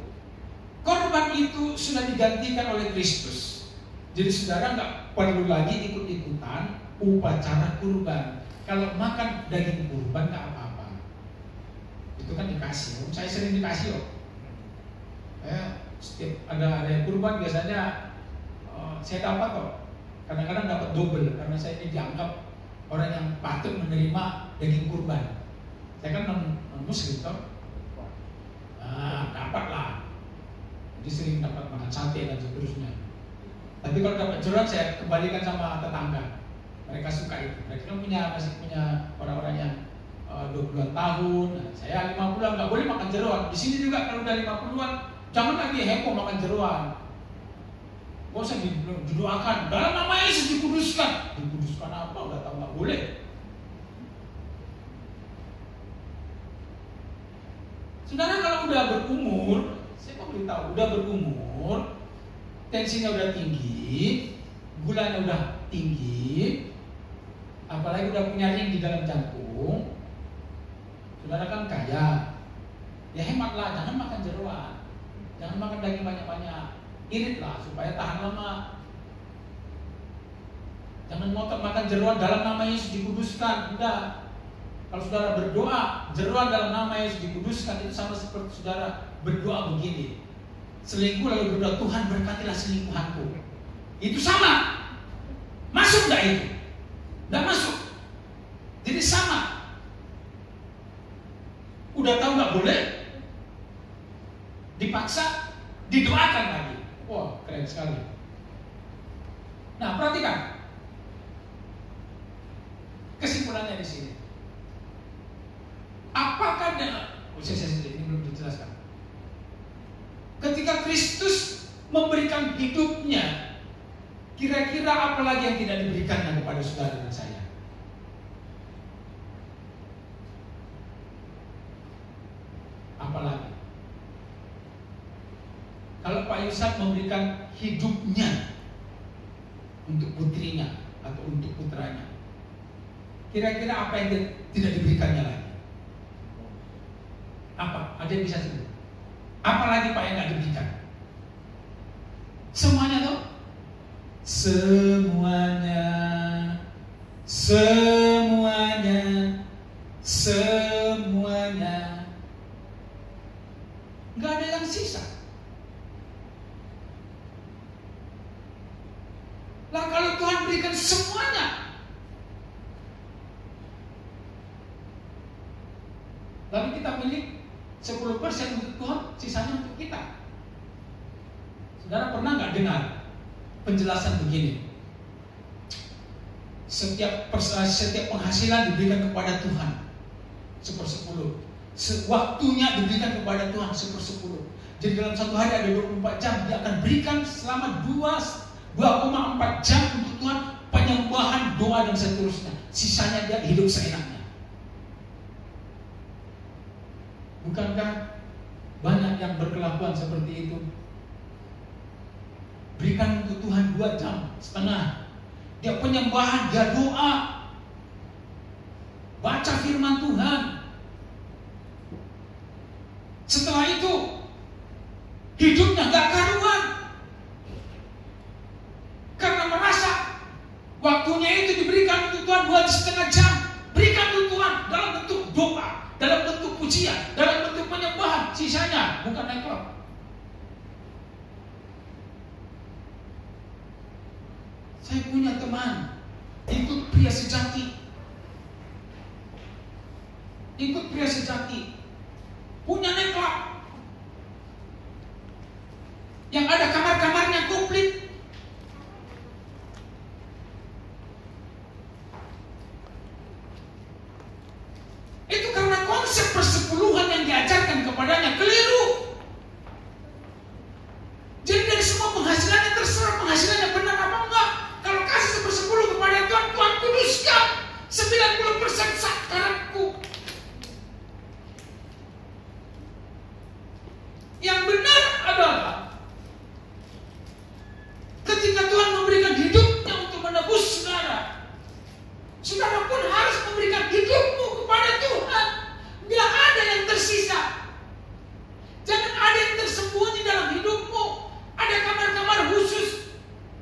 korban itu sudah digantikan oleh Kristus. Jadi saudara nggak perlu lagi ikut-ikutan upacara kurban. Kalau makan daging kurban nggak apa-apa. Itu kan dikasih. Saya sering dikasih loh. Setiap ada kurban biasanya saya dapat kok. Kadang-kadang dapat double karena saya ini dianggap orang yang patut menerima daging kurban. Saya kan non muslim toh. Dapat lah. Jadi sering dapat makan sate dan seterusnya. Tapi kalau dapat jeroan saya kembalikan sama tetangga. Mereka suka itu. Mereka masih punya orang-orang yang 20-an tahun. Nah, saya 50-an nggak boleh makan jeroan. Di sini juga kalau udah 50-an jangan lagi heboh makan jeroan. Gak usah didoakan. Dalam nama Yesus dikuduskan. Dikuduskan apa? Udah tahu nggak boleh. Saudara kalau udah berumur, saya mau beritahu, udah berumur, tensinya udah tinggi, gulanya udah tinggi, apalagi udah punya ring di dalam jantung, saudara kan kaya, ya hematlah, jangan makan jeroan, jangan makan daging banyak-banyak, iritlah supaya tahan lama. Jangan ngotot makan jeroan dalam nama Yesus dikuduskan, udah. Kalau saudara berdoa, jeroan dalam nama Yesus dikuduskan, itu sama seperti saudara berdoa begini. Selingkuh lalu berdoa, Tuhan berkatilah selingkuhanku. Itu sama. Masuk gak itu? Gak masuk. Jadi sama. Udah tahu gak boleh, dipaksa, didoakan lagi. Wah, keren sekali. Nah, perhatikan. Kesimpulannya di sini. Apakah ini belum dijelaskan. Ketika Kristus memberikan hidupnya, kira-kira apa lagi yang tidak diberikannya kepada saudara dan saya? Apalagi? Kalau Pak Yusuf memberikan hidupnya, untuk putrinya atau untuk putranya. Kira-kira apa yang tidak diberikannya lagi? Apa? Ada yang bisa sebut? Apa lagi Pak yang nggak diberikan? Semuanya tuh? Semuanya, semuanya, semuanya. Nggak ada yang sisa. Lah kalau Tuhan berikan semuanya, lalu kita milik 10% untuk Tuhan, sisanya untuk kita. Saudara pernah nggak dengar penjelasan begini? Setiap penghasilan diberikan kepada Tuhan 1/10. Waktunya diberikan kepada Tuhan 1/10. Jadi dalam satu hari ada 24 jam, dia akan berikan selama 2,4 jam untuk Tuhan, penyembahan, doa dan seterusnya. Sisanya dia hidup seenaknya. Bukankah banyak yang berkelakuan seperti itu? Berikan untuk Tuhan 2,5 jam. Dia penyembahan, dia doa, baca firman Tuhan. Setelah itu hidupnya gak karuan, karena merasa waktunya itu diberikan untuk Tuhan 2,5 jam. Berikan untuk Tuhan dalam bentuk doa, dalam bentuk pujian, dalam bentuk penyembahan. Sisanya bukan nengklok. Saya punya teman ikut pria sejati. Punya nengklok yang ada kamar-kamarnya komplit. Itu karena konsep persepuluhan yang diajarkan kepadanya keliru. Jadi dari semua penghasilannya, terserah penghasilannya benar apa enggak. Kalau kasih 1/10 kepada Tuhan, Tuhan kuduskan 90% sakaranku. Yang benar adalah ketika Tuhan memberikan hidupnya untuk menebus saudara, saudara pun harus memberikan hidupmu kepada Tuhan. Bila ada yang tersisa, jangan ada yang tersembunyi dalam hidupmu. Ada kamar-kamar khusus.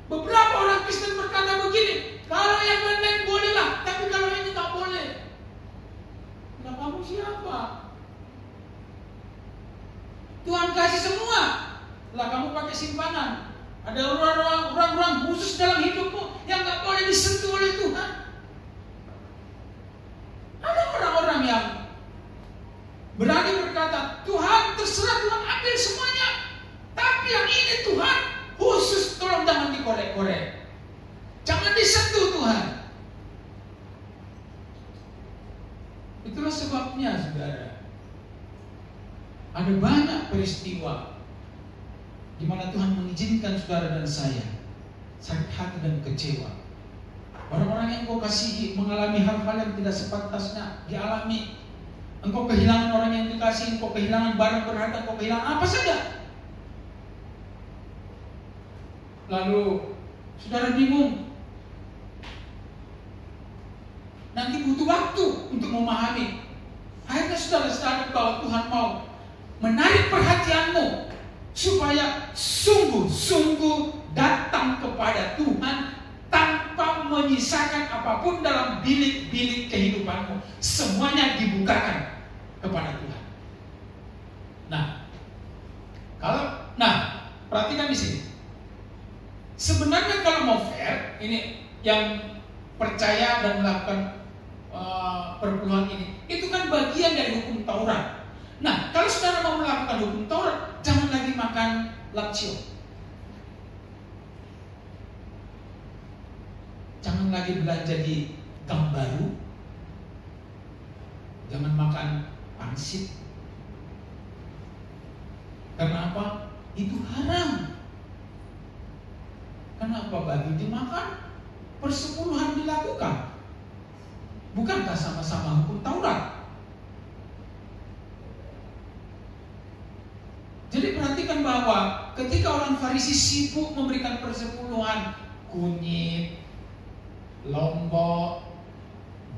Beberapa orang Kristen berkata begini, kalau yang lain bolehlah, tapi kalau ini tak boleh. Nah, kamu siapa? Tuhan kasih semua, lah kamu pakai simpanan. Ada orang-orang khusus dalam hidupmu yang gak boleh disentuh oleh Tuhan. Ada orang-orang yang berani berkata, Tuhan terserah, Tuhan ambil semuanya, tapi yang ini Tuhan khusus, tolong jangan dikorek-korek, jangan disentuh Tuhan. Itulah sebabnya saudara, ada banyak peristiwa di mana Tuhan mengizinkan saudara dan saya sakit hati dan kecewa. Orang-orang yang kau kasihi mengalami hal-hal yang tidak sepantasnya dialami. Engkau kehilangan orang yang dikasihi, engkau kehilangan barang berharga, engkau kehilangan apa saja. Lalu saudara bingung. Nanti butuh waktu untuk memahami. Akhirnya saudara sadar bahwa Tuhan mau menarik perhatianmu supaya sungguh-sungguh datang kepada Tuhan tanpa menyisakan apapun dalam bilik-bilik kehidupanmu. Semuanya dibukakan kepada Tuhan. Nah, perhatikan di sini. Sebenarnya kalau mau fair, ini yang percaya dan melakukan perpuluhan ini, itu kan bagian dari hukum Taurat. Nah, kalau saudara mau melakukan hukum Taurat, jangan lagi makan lapcio, jangan lagi belanja di Gang Baru, jangan makan pangsit. Karena apa? Itu haram. Kenapa babi dimakan? Persepuluhan dilakukan. Bukankah sama-sama hukum Taurat? Jadi perhatikan bahwa ketika orang Farisi sibuk memberikan persepuluhan kunyit, lombok,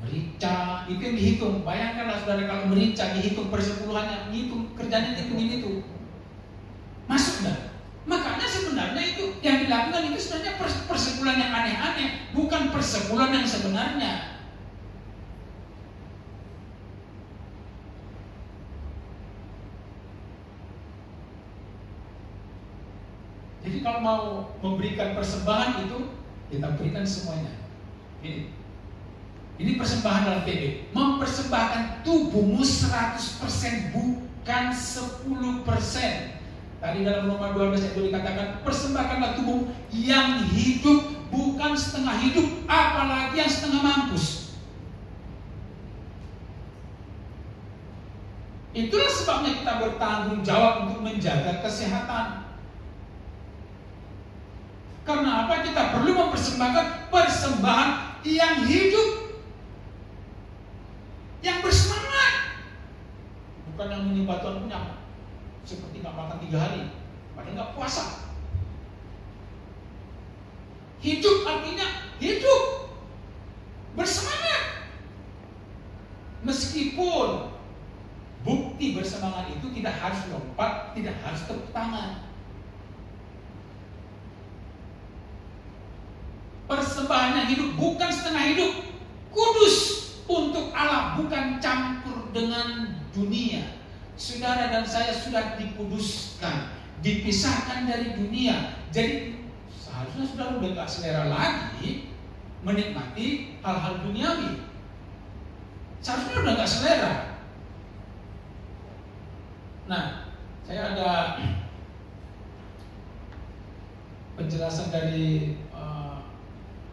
merica, itu yang dihitung. Bayangkanlah saudara kalau merica dihitung persepuluhannya, dihitung kerjanya hitungin itu. Masuk enggak? Makanya sebenarnya itu yang dilakukan itu sebenarnya persepuluhan yang aneh-aneh, bukan persepuluhan yang sebenarnya. Jadi kalau mau memberikan persembahan itu, kita berikan semuanya. Ini persembahan dalam PB. Mempersembahkan tubuhmu 100%, bukan 10%. Tadi dalam Roma 12 itu dikatakan, persembahkanlah tubuh yang hidup, bukan setengah hidup, apalagi yang setengah mampus. Itulah sebabnya kita bertanggung jawab untuk menjaga kesehatan. Karena apa? Kita perlu mempersembahkan persembahan yang hidup, yang bersemangat, bukan yang menyembah Tuhan punya, seperti nggak makan 3 hari, padahal nggak puasa. Hidup artinya hidup, bersemangat, meskipun bukti bersemangat itu tidak harus lompat, tidak harus tepuk tangan. Persembahannya hidup, bukan setengah hidup, kudus untuk Allah, bukan campur dengan dunia. Saudara dan saya sudah dikuduskan, dipisahkan dari dunia. Jadi seharusnya saudara sudah gak selera lagi menikmati hal-hal duniawi. Seharusnya sudah gak selera. Nah, saya ada penjelasan dari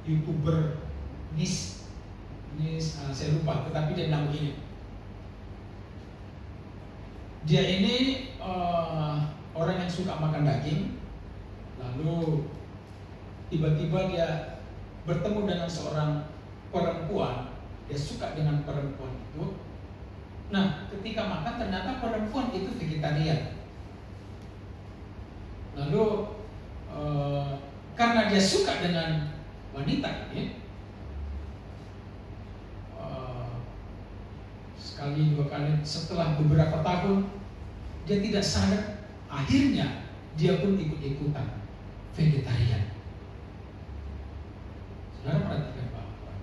YouTuber Nis, saya lupa, tetapi dia bilang begini. Dia ini orang yang suka makan daging, lalu tiba-tiba dia bertemu dengan seorang perempuan, dia suka dengan perempuan itu. Nah, ketika makan ternyata perempuan itu vegetarian. Lalu karena dia suka dengan wanita ini, sekali 2 kali, setelah beberapa tahun dia tidak sadar, akhirnya dia pun ikut-ikutan vegetarian. Saudara perhatikan bahwa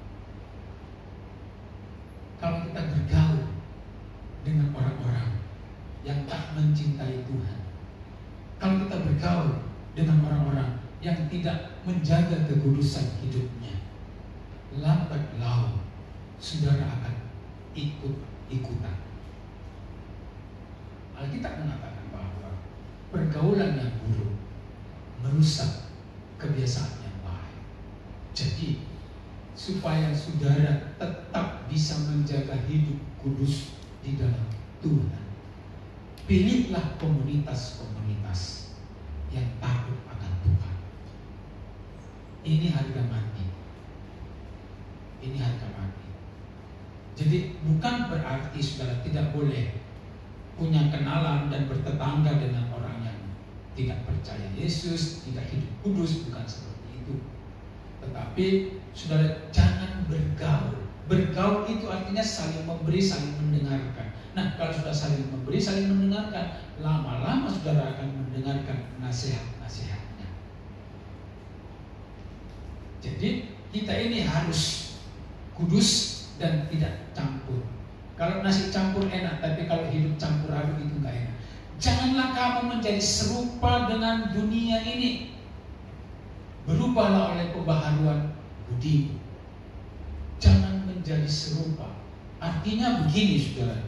kalau kita bergaul dengan orang-orang yang tak mencintai Tuhan, kalau kita bergaul dengan orang-orang yang tidak menjaga kekudusan hidupnya, lambat laun saudara akan ikut-ikutan. Alkitab mengatakan bahwa pergaulan yang buruk merusak kebiasaan yang baik. Jadi supaya saudara tetap bisa menjaga hidup kudus di dalam Tuhan, pilihlah komunitas-komunitas yang takut akan Tuhan. Ini harga mati. Ini harga mati. Jadi bukan berarti saudara tidak boleh punya kenalan dan bertetangga dengan orang yang tidak percaya Yesus, tidak hidup kudus, bukan seperti itu. Tetapi saudara jangan bergaul. Bergaul itu artinya saling memberi, saling mendengarkan. Nah, kalau sudah saling memberi, saling mendengarkan, lama-lama saudara akan mendengarkan nasihat-nasihatnya. Jadi kita ini harus kudus dan tidak campur. Kalau nasi campur enak, tapi kalau hidup campur aduk itu enggak enak. Janganlah kamu menjadi serupa dengan dunia ini. Berubahlah oleh pembaharuan budimu. Jangan menjadi serupa. Artinya begini saudara.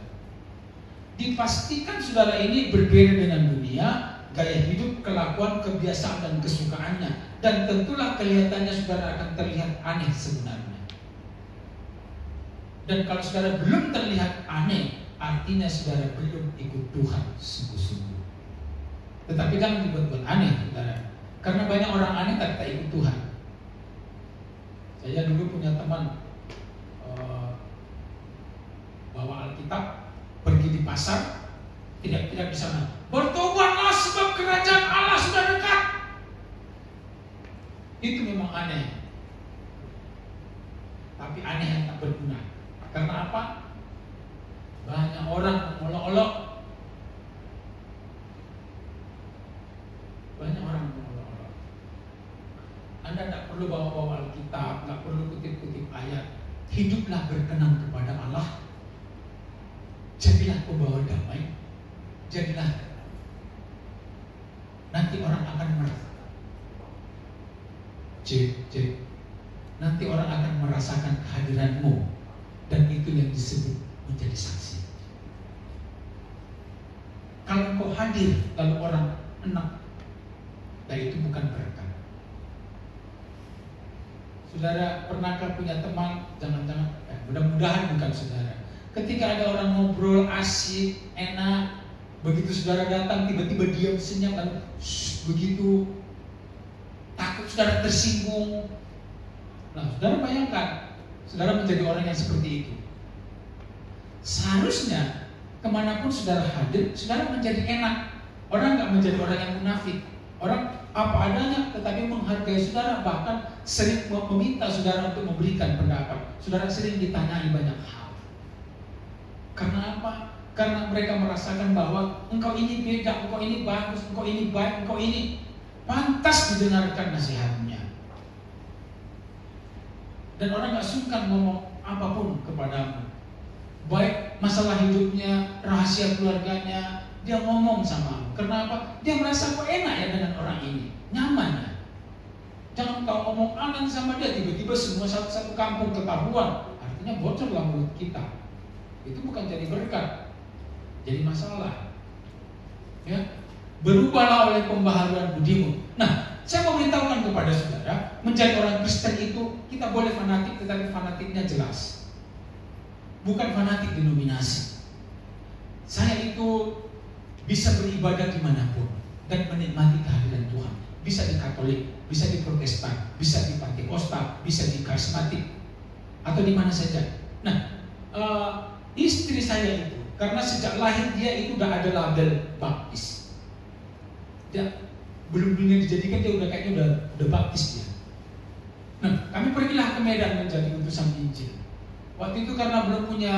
Dipastikan saudara ini berbeda dengan dunia, gaya hidup, kelakuan, kebiasaan dan kesukaannya. Dan tentulah kelihatannya saudara akan terlihat aneh sebenarnya. Dan kalau saudara belum terlihat aneh, artinya saudara belum ikut Tuhan sungguh-sungguh. Tetapi jangan dibuat-buat aneh saudara. Karena banyak orang aneh tak ikut Tuhan. Saya dulu punya teman bawa Alkitab, pergi di pasar, tidak di sana. Bertobatlah sebab kerajaan Allah sudah dekat. Itu memang aneh. Tapi aneh yang tak berguna. Karena apa? Banyak orang mengolok-olok. Banyak orang mengolok-olok. Anda tak perlu bawa-bawa Alkitab, tak perlu kutip-kutip ayat. Hiduplah berkenan kepada Allah. Jadilah pembawa damai. Jadilah. Nanti orang akan merasakan. Nanti orang akan merasakan kehadiranmu. Dan itu yang disebut menjadi saksi. Kalau kau hadir lalu orang enak, dan itu bukan berkat. Saudara pernahkah punya teman, jangan-jangan, mudah-mudahan bukan saudara, ketika ada orang ngobrol asik, enak, begitu saudara datang tiba-tiba diam senyap, lalu begitu takut saudara tersinggung. Nah, saudara bayangkan, saudara menjadi orang yang seperti itu. Seharusnya kemanapun saudara hadir, saudara menjadi enak. Orang nggak menjadi orang yang munafik. Orang apa adanya, tetapi menghargai saudara, bahkan sering meminta saudara untuk memberikan pendapat. Saudara sering ditanyai banyak hal. Karena apa? Karena mereka merasakan bahwa engkau ini beda, engkau ini bagus, engkau ini baik, engkau ini pantas didengarkan nasihatnya. Dan orang gak sungkan ngomong apapun kepadamu. Baik masalah hidupnya, rahasia keluarganya, dia ngomong sama. Kenapa? Dia merasa kok enak ya dengan orang ini, nyaman ya. Jangan kau ngomong aneh sama dia, tiba-tiba semua satu kampung ketahuan. Artinya bocorlah mulut kita. Itu bukan jadi berkat, jadi masalah. Ya, berubahlah oleh pembaharuan budimu. Nah, saya mau beritahukan kepada saudara, menjadi orang Kristen itu kita boleh fanatik, tetapi fanatiknya jelas. Bukan fanatik denominasi. Saya itu bisa beribadah dimanapun dan menikmati kehadiran Tuhan. Bisa di Katolik, bisa di Protestan, bisa di Pentakosta, bisa di Karismatik, atau di mana saja. Nah, istri saya itu, karena sejak lahir dia itu udah ada label baptis. Dia belum dunia dijadikan, dia udah kayaknya udah baptis dia. Nah, kami pergilah ke Medan menjadi utusan Injil. Waktu itu karena belum punya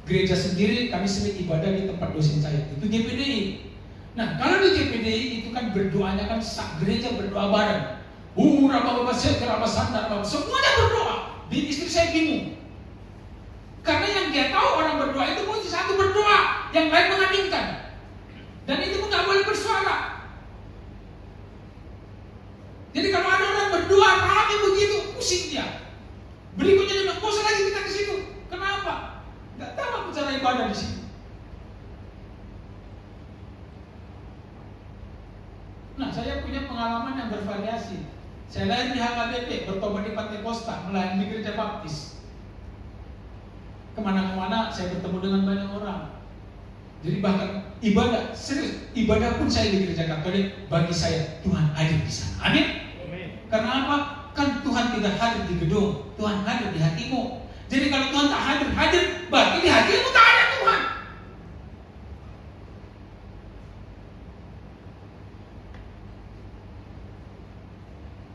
gereja sendiri, kami sering ibadah di tempat dosen saya, itu GPDI. Nah, kalau di GPDI itu kan berdoanya kan sak gereja berdoa bareng. Semuanya berdoa. Di istri saya bingung. Karena yang dia tahu orang berdoa itu mesti satu berdoa, yang lain mengaminkan. Dan itu pun nggak boleh bersuara. Jadi kalau ada orang berdoa rame begitu, pusing dia. Berikutnya dia bilang, bosan lagi kita ke situ. Kenapa? Nggak tahu aku cara ibadah di situ. Nah, saya punya pengalaman yang bervariasi. Saya lahir di HKBP, bertobat di Pentakosta, melayani di gereja baptis. Kemana-kemana saya bertemu dengan banyak orang. Jadi bahkan ibadah, serius, ibadah pun saya di gereja Katolik, bagi saya Tuhan hadir di sana. Amin. Karena apa? Kan Tuhan tidak hadir di gedung, Tuhan hadir di hatimu. Jadi kalau Tuhan tak hadir, berarti di hatimu tak ada Tuhan.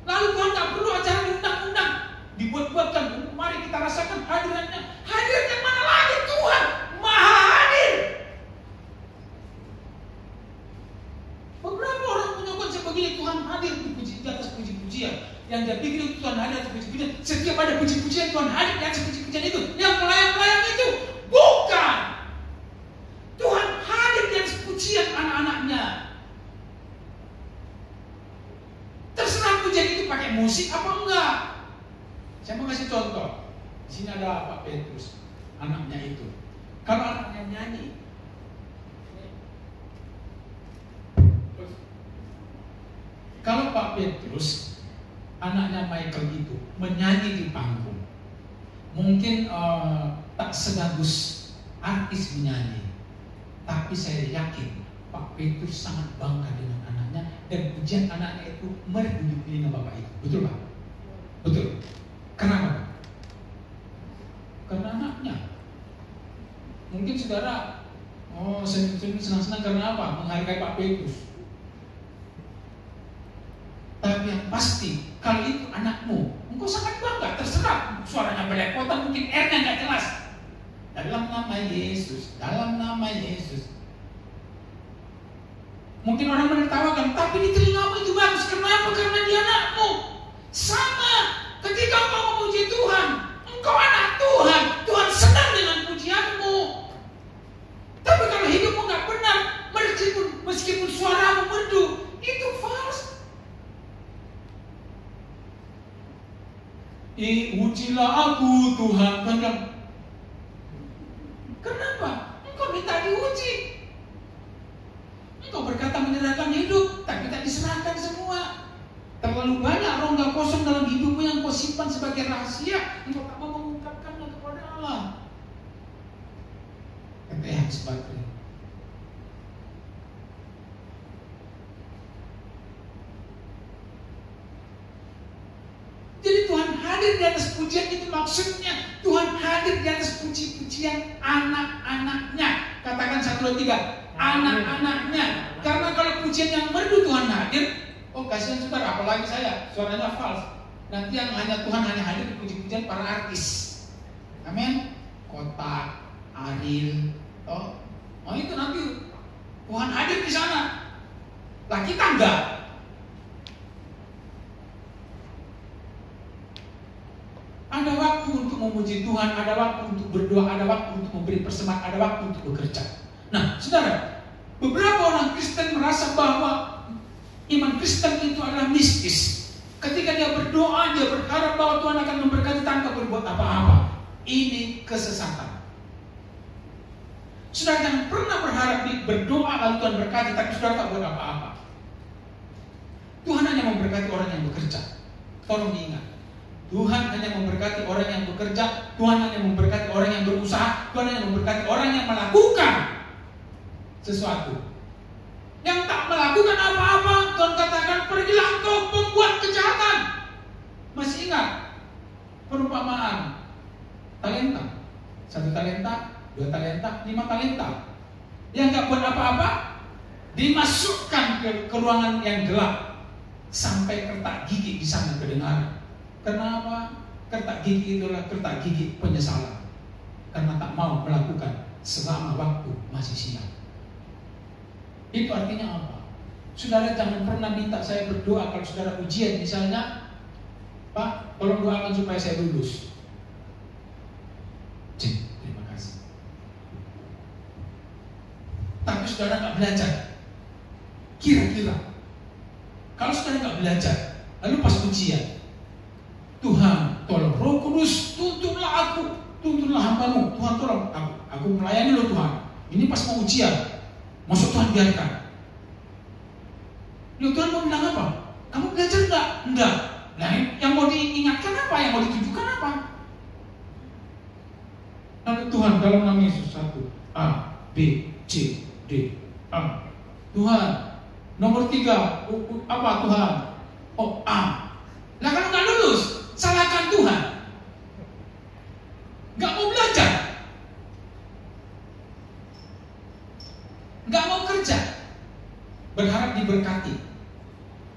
Lalu Tuhan tak perlu acara diundang-undang, dibuat-buatkan. Mari kita rasakan hadirannya. Hadirnya mana lagi Tuhan? Maha hadir. Beberapa orang punya konsep begini, Tuhan hadir di atas puji-pujian. Yang dia pikir itu Tuhan hadir di atas puji-pujian. Setiap ada puji-pujian Tuhan hadir di atas puji-pujian itu. Yang melayang-layang itu bukan. Tuhan hadir di atas pujian anak-anaknya. Terserah pujian itu pakai musik apa enggak. Saya mau kasih contoh. Di sini ada Pak Petrus, anaknya itu. Kalau anaknya nyanyi, kalau Pak Petrus, anaknya Michael itu menyanyi di panggung, mungkin tak sebagus artis menyanyi, tapi saya yakin Pak Petrus sangat bangga dengan anaknya dan pujian anaknya itu merdu di telinga Bapak itu. Betul Pak? Betul. Kenapa? Karena anaknya. Mungkin saudara, senang-senang karena apa? Menghargai Pak Petrus. Tapi Tetapi yang pasti, kalau itu anakmu, engkau sangat bangga, terserah suaranya belepotan, mungkin R-nya nggak jelas. Dalam nama Yesus, dalam nama Yesus. Mungkin orang menertawakan, tapi di telingamu itu bagus. Kenapa? Karena dia anakmu. Sama, ketika engkau memuji Tuhan, engkau anak Tuhan. Tuhan senang dengan pujianmu. Tapi kalau hidupmu nggak benar, meskipun suaramu merdu, itu false. Ujilah aku Tuhan. Kenapa? Engkau minta diuji. Engkau berkata menyerahkan hidup, tapi tak diserahkan semua. Terlalu banyak rongga kosong dalam hidupmu yang kau simpan sebagai rahasia. Engkau tak mau mengungkapkannya kepada Allah. Kata Hans Bakri, jadi Tuhan hadir di atas pujian itu maksudnya Tuhan hadir di atas puji-pujian anak-anaknya. Katakan 1, 2, 3, anak-anaknya. Karena kalau pujian yang merdu Tuhan hadir, oh kasihan saudara, apalagi saya, suaranya false. Nanti yang Tuhan hanya hadir di puji-pujian para artis. Amin. Kotak, Ariel, oh itu nanti Tuhan hadir di sana. Lah kita enggak. Ada waktu untuk memuji Tuhan, ada waktu untuk berdoa, ada waktu untuk memberi persembahan, ada waktu untuk bekerja. Nah, saudara, beberapa orang Kristen merasa bahwa iman Kristen itu adalah mistis. Ketika dia berdoa, dia berharap bahwa Tuhan akan memberkati tanpa berbuat apa-apa. Ini kesesatan. Saudara jangan pernah berharap berdoa lalu Tuhan berkati, tapi saudara tak buat apa-apa. Tuhan hanya memberkati orang yang bekerja. Tolong diingat, Tuhan hanya memberkati orang yang bekerja, Tuhan hanya memberkati orang yang berusaha, Tuhan hanya memberkati orang yang melakukan sesuatu. Yang tak melakukan apa-apa, Tuhan katakan, pergilah engkau pembuat kejahatan. Masih ingat perumpamaan talenta? 1 talenta, 2 talenta, 5 talenta. Yang gak buat apa-apa, dimasukkan ke ruangan yang gelap sampai kertak gigi di sana kedengaran. Kenapa? Kertak gigi itulah kertak gigi penyesalan. Karena tak mau melakukan selama waktu masih siang. Itu artinya apa? Saudara jangan pernah minta saya berdoa kalau saudara ujian misalnya, Pak, tolong doakan supaya saya lulus. Terima kasih. Tapi saudara nggak belajar. Kira-kira kalau saudara nggak belajar, lalu pas ujian, Tuhan, tolong Roh Kudus, tuntunlah aku, tuntunlah hambamu. Tuhan tolong aku melayani lo Tuhan. Ini pas mau ujian, masuk Tuhan biarkan. Ya Tuhan mau bilang apa? Kamu belajar enggak? Enggak. Nah, yang mau diingatkan apa? Yang mau ditujukan apa? Lalu Tuhan dalam nama Yesus 1, A, B, C, D, A. Tuhan, nomor 3, apa Tuhan? Oh, A. Nah kalau nggak lulus, salahkan Tuhan. Nggak mau belajar, nggak mau kerja, berharap diberkati.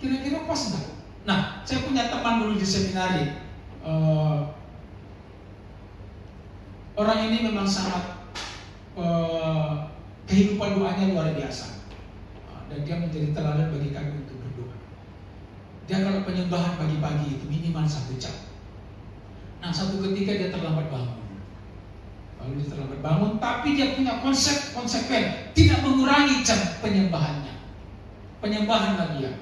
Kira-kira pas nggak? Nah, saya punya teman dulu di seminari. Orang ini memang sangat kehidupan doanya luar biasa, dan dia menjadi teladan bagi kami untuk berdoa. Dia kalau penyembahan pagi-pagi itu minimal 1 jam. Nah, satu ketika dia terlambat bangun. Lalu dia terlambat bangun, tapi dia punya konsep konsekuen, tidak mengurangi jam penyembahannya. Penyembahan lagi ya.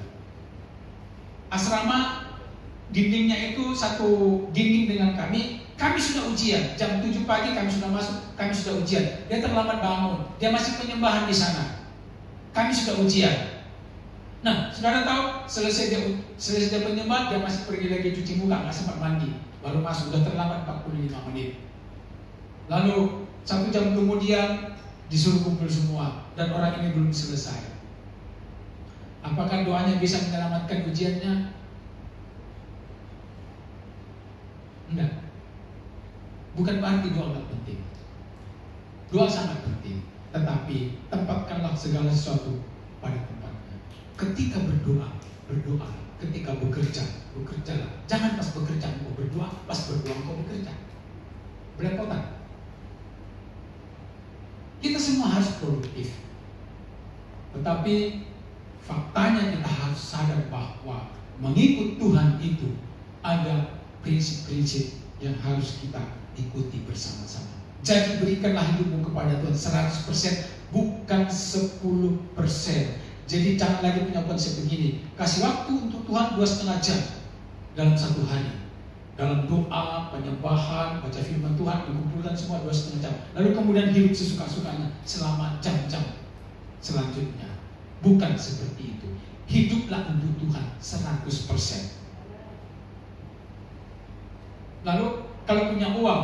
Asrama dindingnya itu satu dinding dengan kami. Kami sudah ujian, jam 7 pagi kami sudah masuk, kami sudah ujian. Dia terlambat bangun, dia masih penyembahan di sana. Kami sudah ujian. Nah, saudara tahu, selesai dia penyembahan, dia masih pergi lagi cuci muka, nggak sempat mandi, baru masuk, sudah terlambat 45 menit. Lalu 1 jam kemudian disuruh kumpul semua, dan orang ini belum selesai. Apakah doanya bisa menyelamatkan ujiannya? Enggak. Bukan berarti doa nggak penting. Doa sangat penting, tetapi tempatkanlah segala sesuatu pada tempatnya. Ketika berdoa, ketika bekerjalah. Jangan pas bekerja engkau berdoa, pas berdoa engkau bekerja. Belepotan. Kita semua harus produktif. Tetapi faktanya kita harus sadar bahwa mengikut Tuhan itu ada prinsip-prinsip yang harus kita ikuti bersama-sama. Jadi berikanlah hidupmu kepada Tuhan 100%, bukan 10%. Jadi jangan lagi punya konsep begini, kasih waktu untuk Tuhan 2,5 jam dalam satu hari. Dalam doa, penyembahan, baca firman Tuhan, dikumpulkan semua 2,5 jam. Lalu kemudian hidup sesuka-sukanya selama jam-jam selanjutnya. Bukan seperti itu. Hiduplah untuk Tuhan 100%. Lalu kalau punya uang,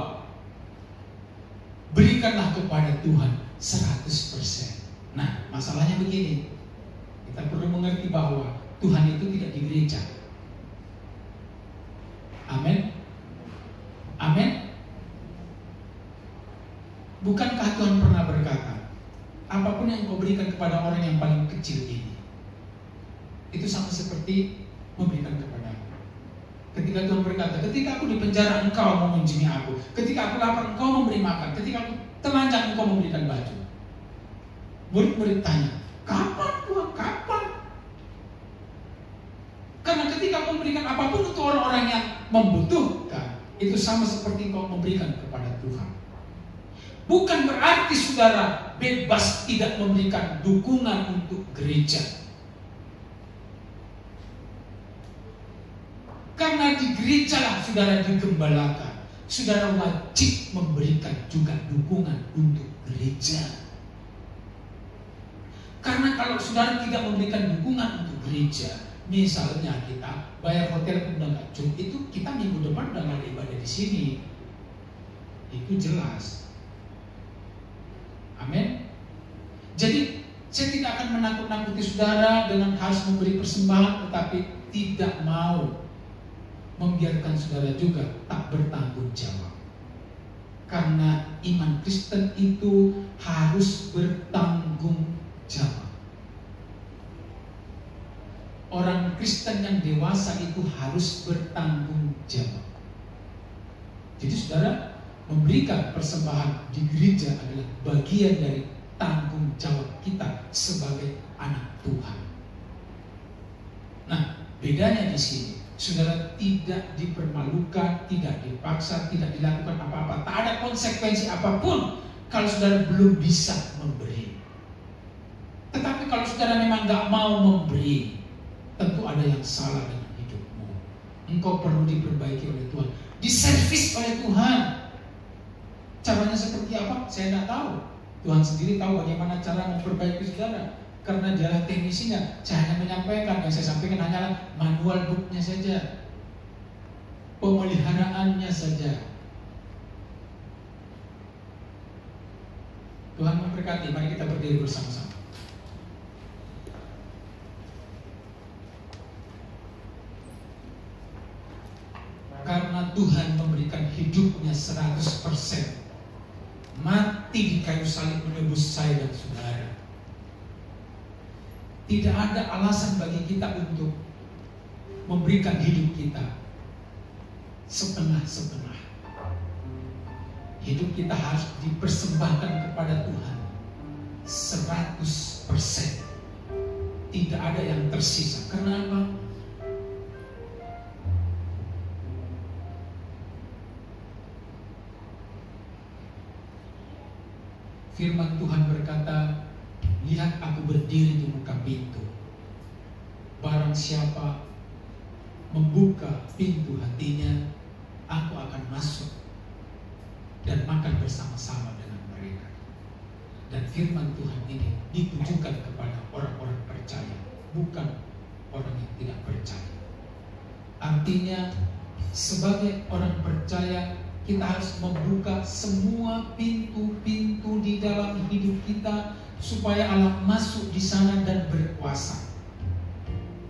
berikanlah kepada Tuhan 100%. Nah, masalahnya begini. Kita perlu mengerti bahwa Tuhan itu tidak di gereja. Amin. Amin. Bukankah Tuhan pernah berkata, apapun yang kau berikan kepada orang yang paling kecil ini, itu sama seperti memberikan kepada aku. Ketika Tuhan berkata, ketika aku di penjara engkau mengunjungi aku, ketika aku lapar engkau memberi makan, ketika aku telanjang engkau memberikan baju. Murid-murid tanya, kapan Tuhan, kapan? Karena ketika kau memberikan apapun untuk orang-orang yang membutuhkan, itu sama seperti kau memberikan kepada Tuhan. Bukan berarti saudara bebas tidak memberikan dukungan untuk gereja. Karena di gereja lah saudara digembalakan. Saudara wajib memberikan juga dukungan untuk gereja. Karena kalau saudara tidak memberikan dukungan untuk gereja, misalnya kita bayar hotel pun udah gak cukup, itu kita minggu depan udah gak ada ibadah di sini. Itu jelas. Amin. Jadi saya tidak akan menakut-nakuti saudara dengan harus memberi persembahan, tetapi tidak mau membiarkan saudara juga tak bertanggung jawab. Karena iman Kristen itu harus bertanggung jawab. Orang Kristen yang dewasa itu harus bertanggung jawab. Jadi saudara, memberikan persembahan di gereja adalah bagian dari tanggung jawab kita sebagai anak Tuhan. Nah, bedanya di sini, saudara tidak dipermalukan, tidak dipaksa, tidak dilakukan apa-apa, tak ada konsekuensi apapun kalau saudara belum bisa memberi. Tetapi kalau saudara memang gak mau memberi, tentu ada yang salah dengan hidupmu. Engkau perlu diperbaiki oleh Tuhan, diservis oleh Tuhan. Caranya seperti apa? Saya tidak tahu. Tuhan sendiri tahu bagaimana cara memperbaiki saudara. Karena dialah teknisinya. Saya hanya menyampaikan, yang saya sampaikan hanyalah manual booknya saja, pemeliharaannya saja. Tuhan memberkati. Mari kita berdiri bersama-sama. Karena Tuhan memberikan hidupnya 100%, mati di kayu salib menebus saya dan saudara. Tidak ada alasan bagi kita untuk memberikan hidup kita setengah-setengah. Hidup kita harus dipersembahkan kepada Tuhan 100%. Tidak ada yang tersisa. Karena apa? Firman Tuhan berkata, lihat aku berdiri di muka pintu. Barang siapa membuka pintu hatinya, aku akan masuk dan makan bersama-sama dengan mereka. Dan firman Tuhan ini ditujukan kepada orang-orang percaya, bukan orang yang tidak percaya. Artinya, sebagai orang percaya, kita harus membuka semua pintu-pintu di dalam hidup kita supaya Allah masuk di sana dan berkuasa,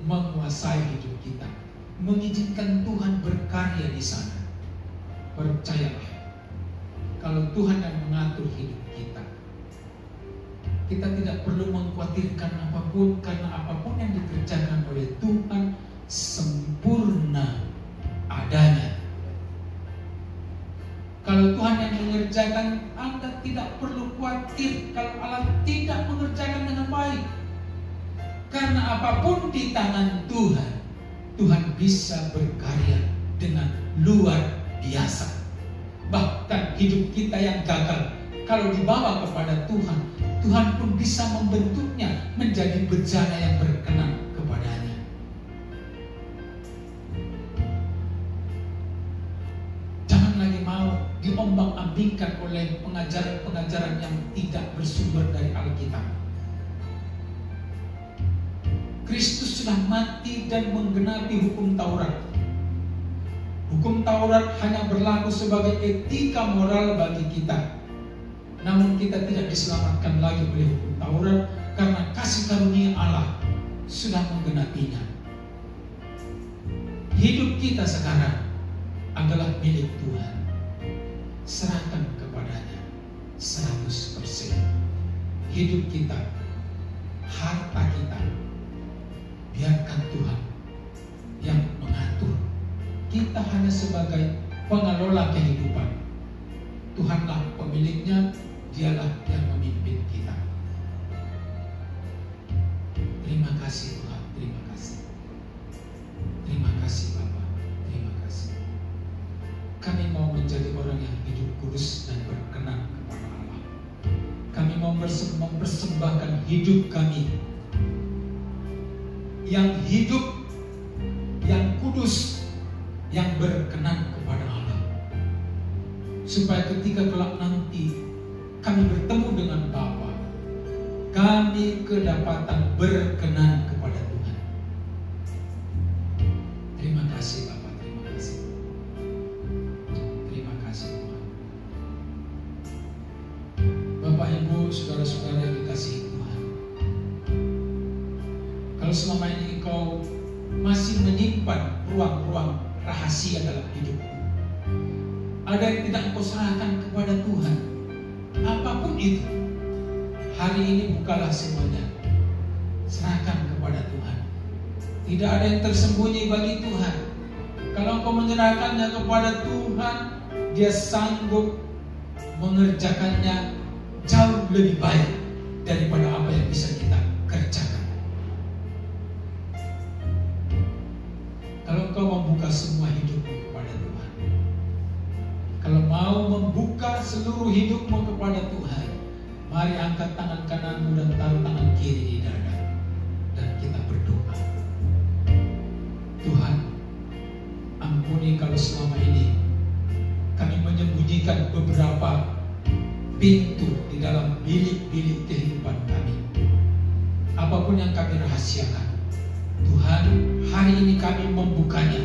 menguasai hidup kita, mengizinkan Tuhan berkarya di sana. Percayalah, kalau Tuhan yang mengatur hidup kita, kita tidak perlu mengkhawatirkan apapun, karena apapun yang dikerjakan oleh Tuhan sempurna adanya. Kalau Tuhan yang mengerjakan, Anda tidak perlu khawatir kalau Allah tidak mengerjakan dengan baik. Karena apapun di tangan Tuhan, Tuhan bisa berkarya dengan luar biasa. Bahkan hidup kita yang gagal, kalau dibawa kepada Tuhan, Tuhan pun bisa membentuknya menjadi bejana yang berkenan kepadanya. Jangan lagi mau diombang-ambingkan oleh pengajaran-pengajaran yang tidak bersumber dari Alkitab. Kristus sudah mati dan menggenapi hukum Taurat. Hukum Taurat hanya berlaku sebagai etika moral bagi kita. Namun kita tidak diselamatkan lagi oleh hukum Taurat karena kasih karunia Allah sudah menggenapinya. Hidup kita sekarang adalah milik Tuhan. Serahkan kepadanya 100%. Hidup kita, harta kita, biarkan Tuhan yang mengatur. Kita hanya sebagai pengelola kehidupan. Tuhanlah pemiliknya, Dialah yang memimpin kita. Terima kasih Tuhan, terima kasih. Terima kasih Bapa, terima kasih. Kami mau menjadi orang yang hidup kudus dan berkenan kepada Allah. Kami mau mempersembahkan hidup kami yang hidup, yang kudus, yang berkenan kepada Allah. Supaya ketika kelak nanti kami bertemu dengan Bapa, kami kedapatan berkenan kepada Tuhan. Terima kasih Bapa, terima kasih. Terima kasih Tuhan. Bapak Ibu, saudara-saudara yang dikasihi Tuhan, kalau selama ini engkau masih menyimpan ruang-ruang rahasia dalam hidupmu, ada yang tidak engkau serahkan kepada Tuhan, apapun itu, hari ini bukalah semuanya, serahkan kepada Tuhan. Tidak ada yang tersembunyi bagi Tuhan. Kalau engkau menyerahkannya kepada Tuhan, Dia sanggup mengerjakannya jauh lebih baik daripada apa yang bisa kita kerjakan. Kalau engkau membuka semua hidupmu kepada Tuhan, kalau mau membuka seluruh hidupmu kepada Tuhan, mari angkat tangan kananmu dan taruh tangan kiri di dada, dan kita berdoa. Tuhan, ampuni kalau selama ini kami menyembunyikan beberapa pintu di dalam bilik-bilik kehidupan kami. Apapun yang kami rahasiakan, Tuhan, hari ini kami membukanya.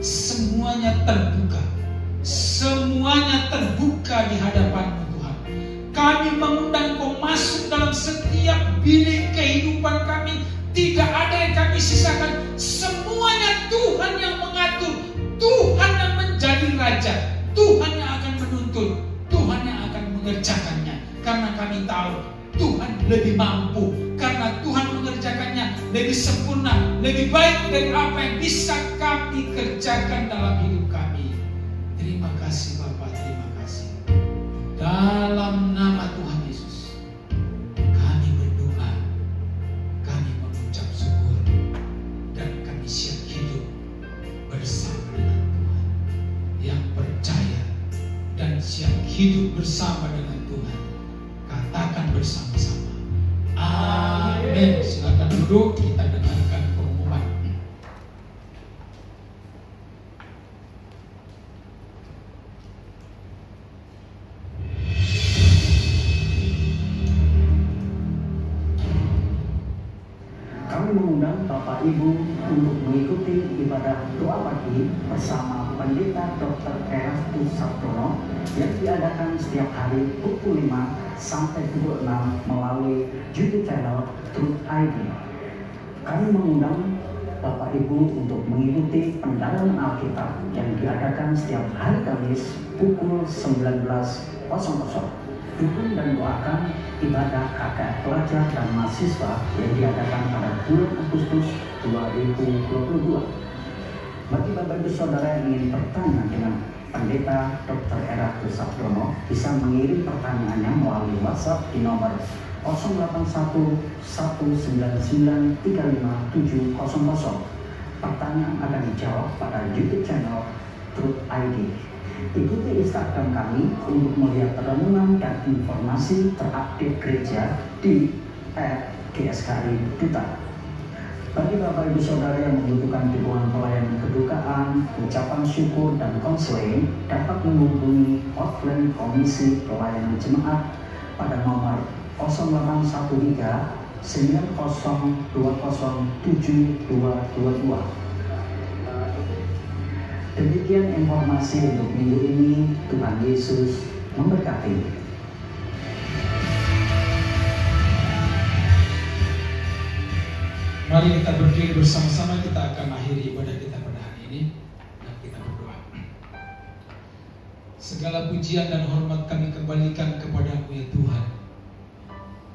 Semuanya terbuka. Semuanya terbuka di hadapan-Mu Tuhan. Kami mengundang Kau masuk dalam setiap bilik kehidupan kami. Tidak ada yang kami sisakan. Semuanya Tuhan yang mengatur. Tuhan yang menjadi Raja. Tuhan yang akan menuntun. Tuhan yang akan mengerjakannya. Karena kami tahu Tuhan lebih mampu. Karena Tuhan mengerjakannya lebih sempurna, lebih baik dari apa yang bisa kami kerjakan dalam hidup kami. Terima kasih Bapak, terima kasih. Dalam nama Tuhan Yesus, kami berdoa, kami mengucap syukur, dan kami siap hidup bersama dengan Tuhan. Yang percaya dan siap hidup bersama dengan Tuhan, katakan bersama-sama, amin. Silakan duduk, kita dengarkan pengumuman. Kami mengundang Bapak Ibu untuk mengikuti ibadah doa pagi bersama Pendeta Dr. Erastus Sabtono yang diadakan setiap hari pukul 5 sampai pukul 6 melalui YouTube channel Truth ID. Kami mengundang Bapak Ibu untuk mengikuti pendalaman Alkitab yang diadakan setiap hari Kamis pukul 19.00. dukung dan doakan ibadah KKR pelajar dan mahasiswa yang diadakan pada bulan Agustus 2022. Bagi Bapak Ibu Saudara yang ingin bertanya dengan Pendeta Dr. Erastus Sabtono, bisa mengirim pertanyaannya melalui WhatsApp di nomor 081199357700. Pertanyaan akan dijawab pada YouTube channel Truth ID. Ikuti Instagram kami untuk melihat renungan dan informasi terupdate gereja di @GSKI Duta. Bagi Bapak Ibu Saudara yang membutuhkan dukungan pelayanan kedukaan, ucapan syukur dan konseling, dapat menghubungi hotline Komisi Pelayanan Jemaat pada nomor 0813 90207222. Demikian informasi untuk minggu ini. Tuhan Yesus memberkati. Mari kita berdiri bersama-sama, kita akan akhiri ibadah kita pada hari ini dan kita berdoa. Segala pujian dan hormat kami kembalikan kepadamu ya Tuhan,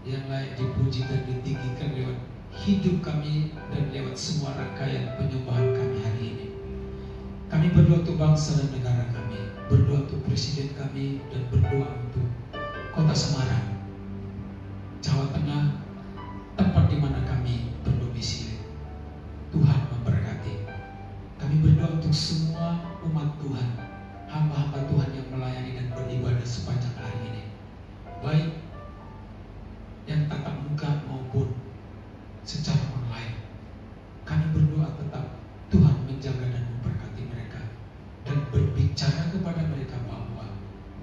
yang layak dipuji dan ditinggikan lewat hidup kami dan lewat semua rangkaian penyembahan kami hari ini. Kami berdoa untuk bangsa dan negara kami, berdoa untuk presiden kami, dan berdoa untuk kota Semarang, Jawa Tengah, tempat di mana kami berdomisili. Tuhan memberkati. Kami berdoa untuk semua umat Tuhan, hamba-hamba Tuhan yang melayani dan beribadah sepanjang hari ini, baik yang tatap muka maupun secara online. Kami berdoa tetap Tuhan menjaga dan memberkati mereka dan berbicara kepada mereka bahwa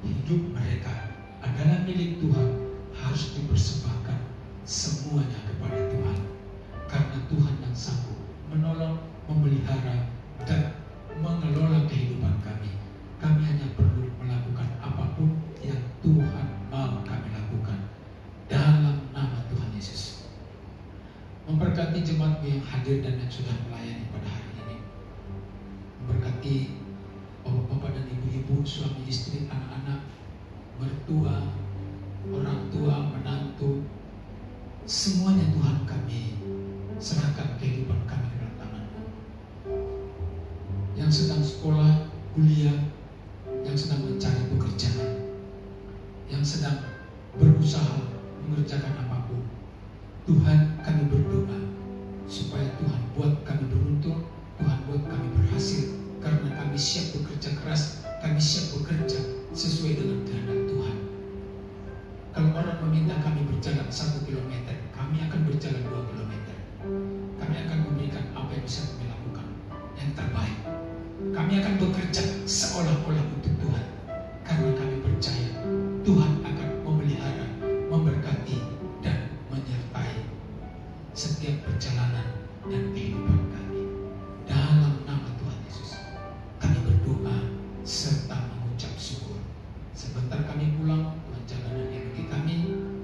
hidup mereka adalah milik Tuhan, harus dipersembahkan semuanya kepada Tuhan, karena Tuhan yang sanggup menolong, memelihara dan mengelola kehidupan kami. Kami hanya perlu melakukan apapun yang Tuhan mau kami lakukan dalam nama Tuhan Yesus. Memberkati jemaat yang hadir dan yang sudah melayani pada hari ini. Memberkati bapak-bapak dan ibu-ibu, suami istri, anak-anak, mertua, orang tua, menantu, semuanya Tuhan kami serahkan kehidupan kami ke dalam tangan-Mu. Yang sedang sekolah, kuliah, yang sedang mencari pekerjaan, yang sedang berusaha mengerjakan apapun, Tuhan kami berdoa supaya Tuhan buat kami beruntung, Tuhan buat kami berhasil, karena kami siap bekerja keras, kami siap bekerja sesuai dengan kehendak Tuhan. Kalau orang meminta kami berjalan 1 kilometer, kami akan berjalan 2 kilometer. Kami akan memberikan apa yang bisa kami lakukan yang terbaik. Kami akan bekerja seolah-olah untuk Tuhan, karena kami percaya Tuhan akan memelihara, memberkati dan menyertai setiap perjalanan dan kehidupan kami. Dalam nama Tuhan Yesus kami berdoa serta mengucap syukur. Sebentar kami pulang, Tuhan jaga dan lindungi kami,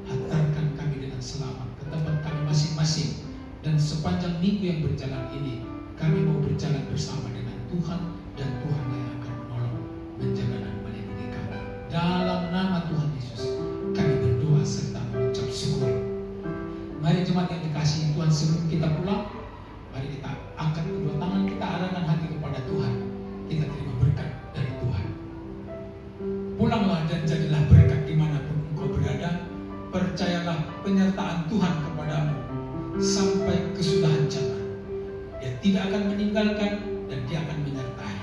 hantarkan kami dengan selamat ke tempat kami masing-masing. Dan sepanjang minggu yang berjalan ini, kami mau berjalan bersama dengan Tuhan, dan Tuhan yang akan menolong, menjaga dan melindungi kami. Dalam nama Tuhan Yesus kami berdoa serta mengucap syukur. Mari jemaat yang dikasihi Tuhan, sebelum kita pulang, mari kita angkat kedua tangan, kita arahkan hati kepada Tuhan. Kita terima berkat dari Tuhan. Pulanglah dan jadilah berkat dimanapun engkau berada. Percayalah penyertaan Tuhan kepadamu sampai kesudahan zaman. Dia tidak akan meninggalkan dan dia akan menyertai.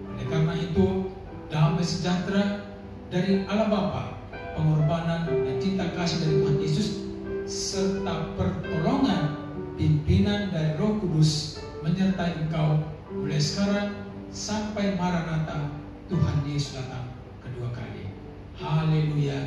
Oleh karena itu, damai sejahtera dari Allah Bapa, pengorbanan dan cinta kasih dari Tuhan Yesus, serta pertolongan pimpinan dari Roh Kudus menyertai engkau mulai sekarang sampai Maranatha, Tuhan Yesus datang kedua kali. Haleluya.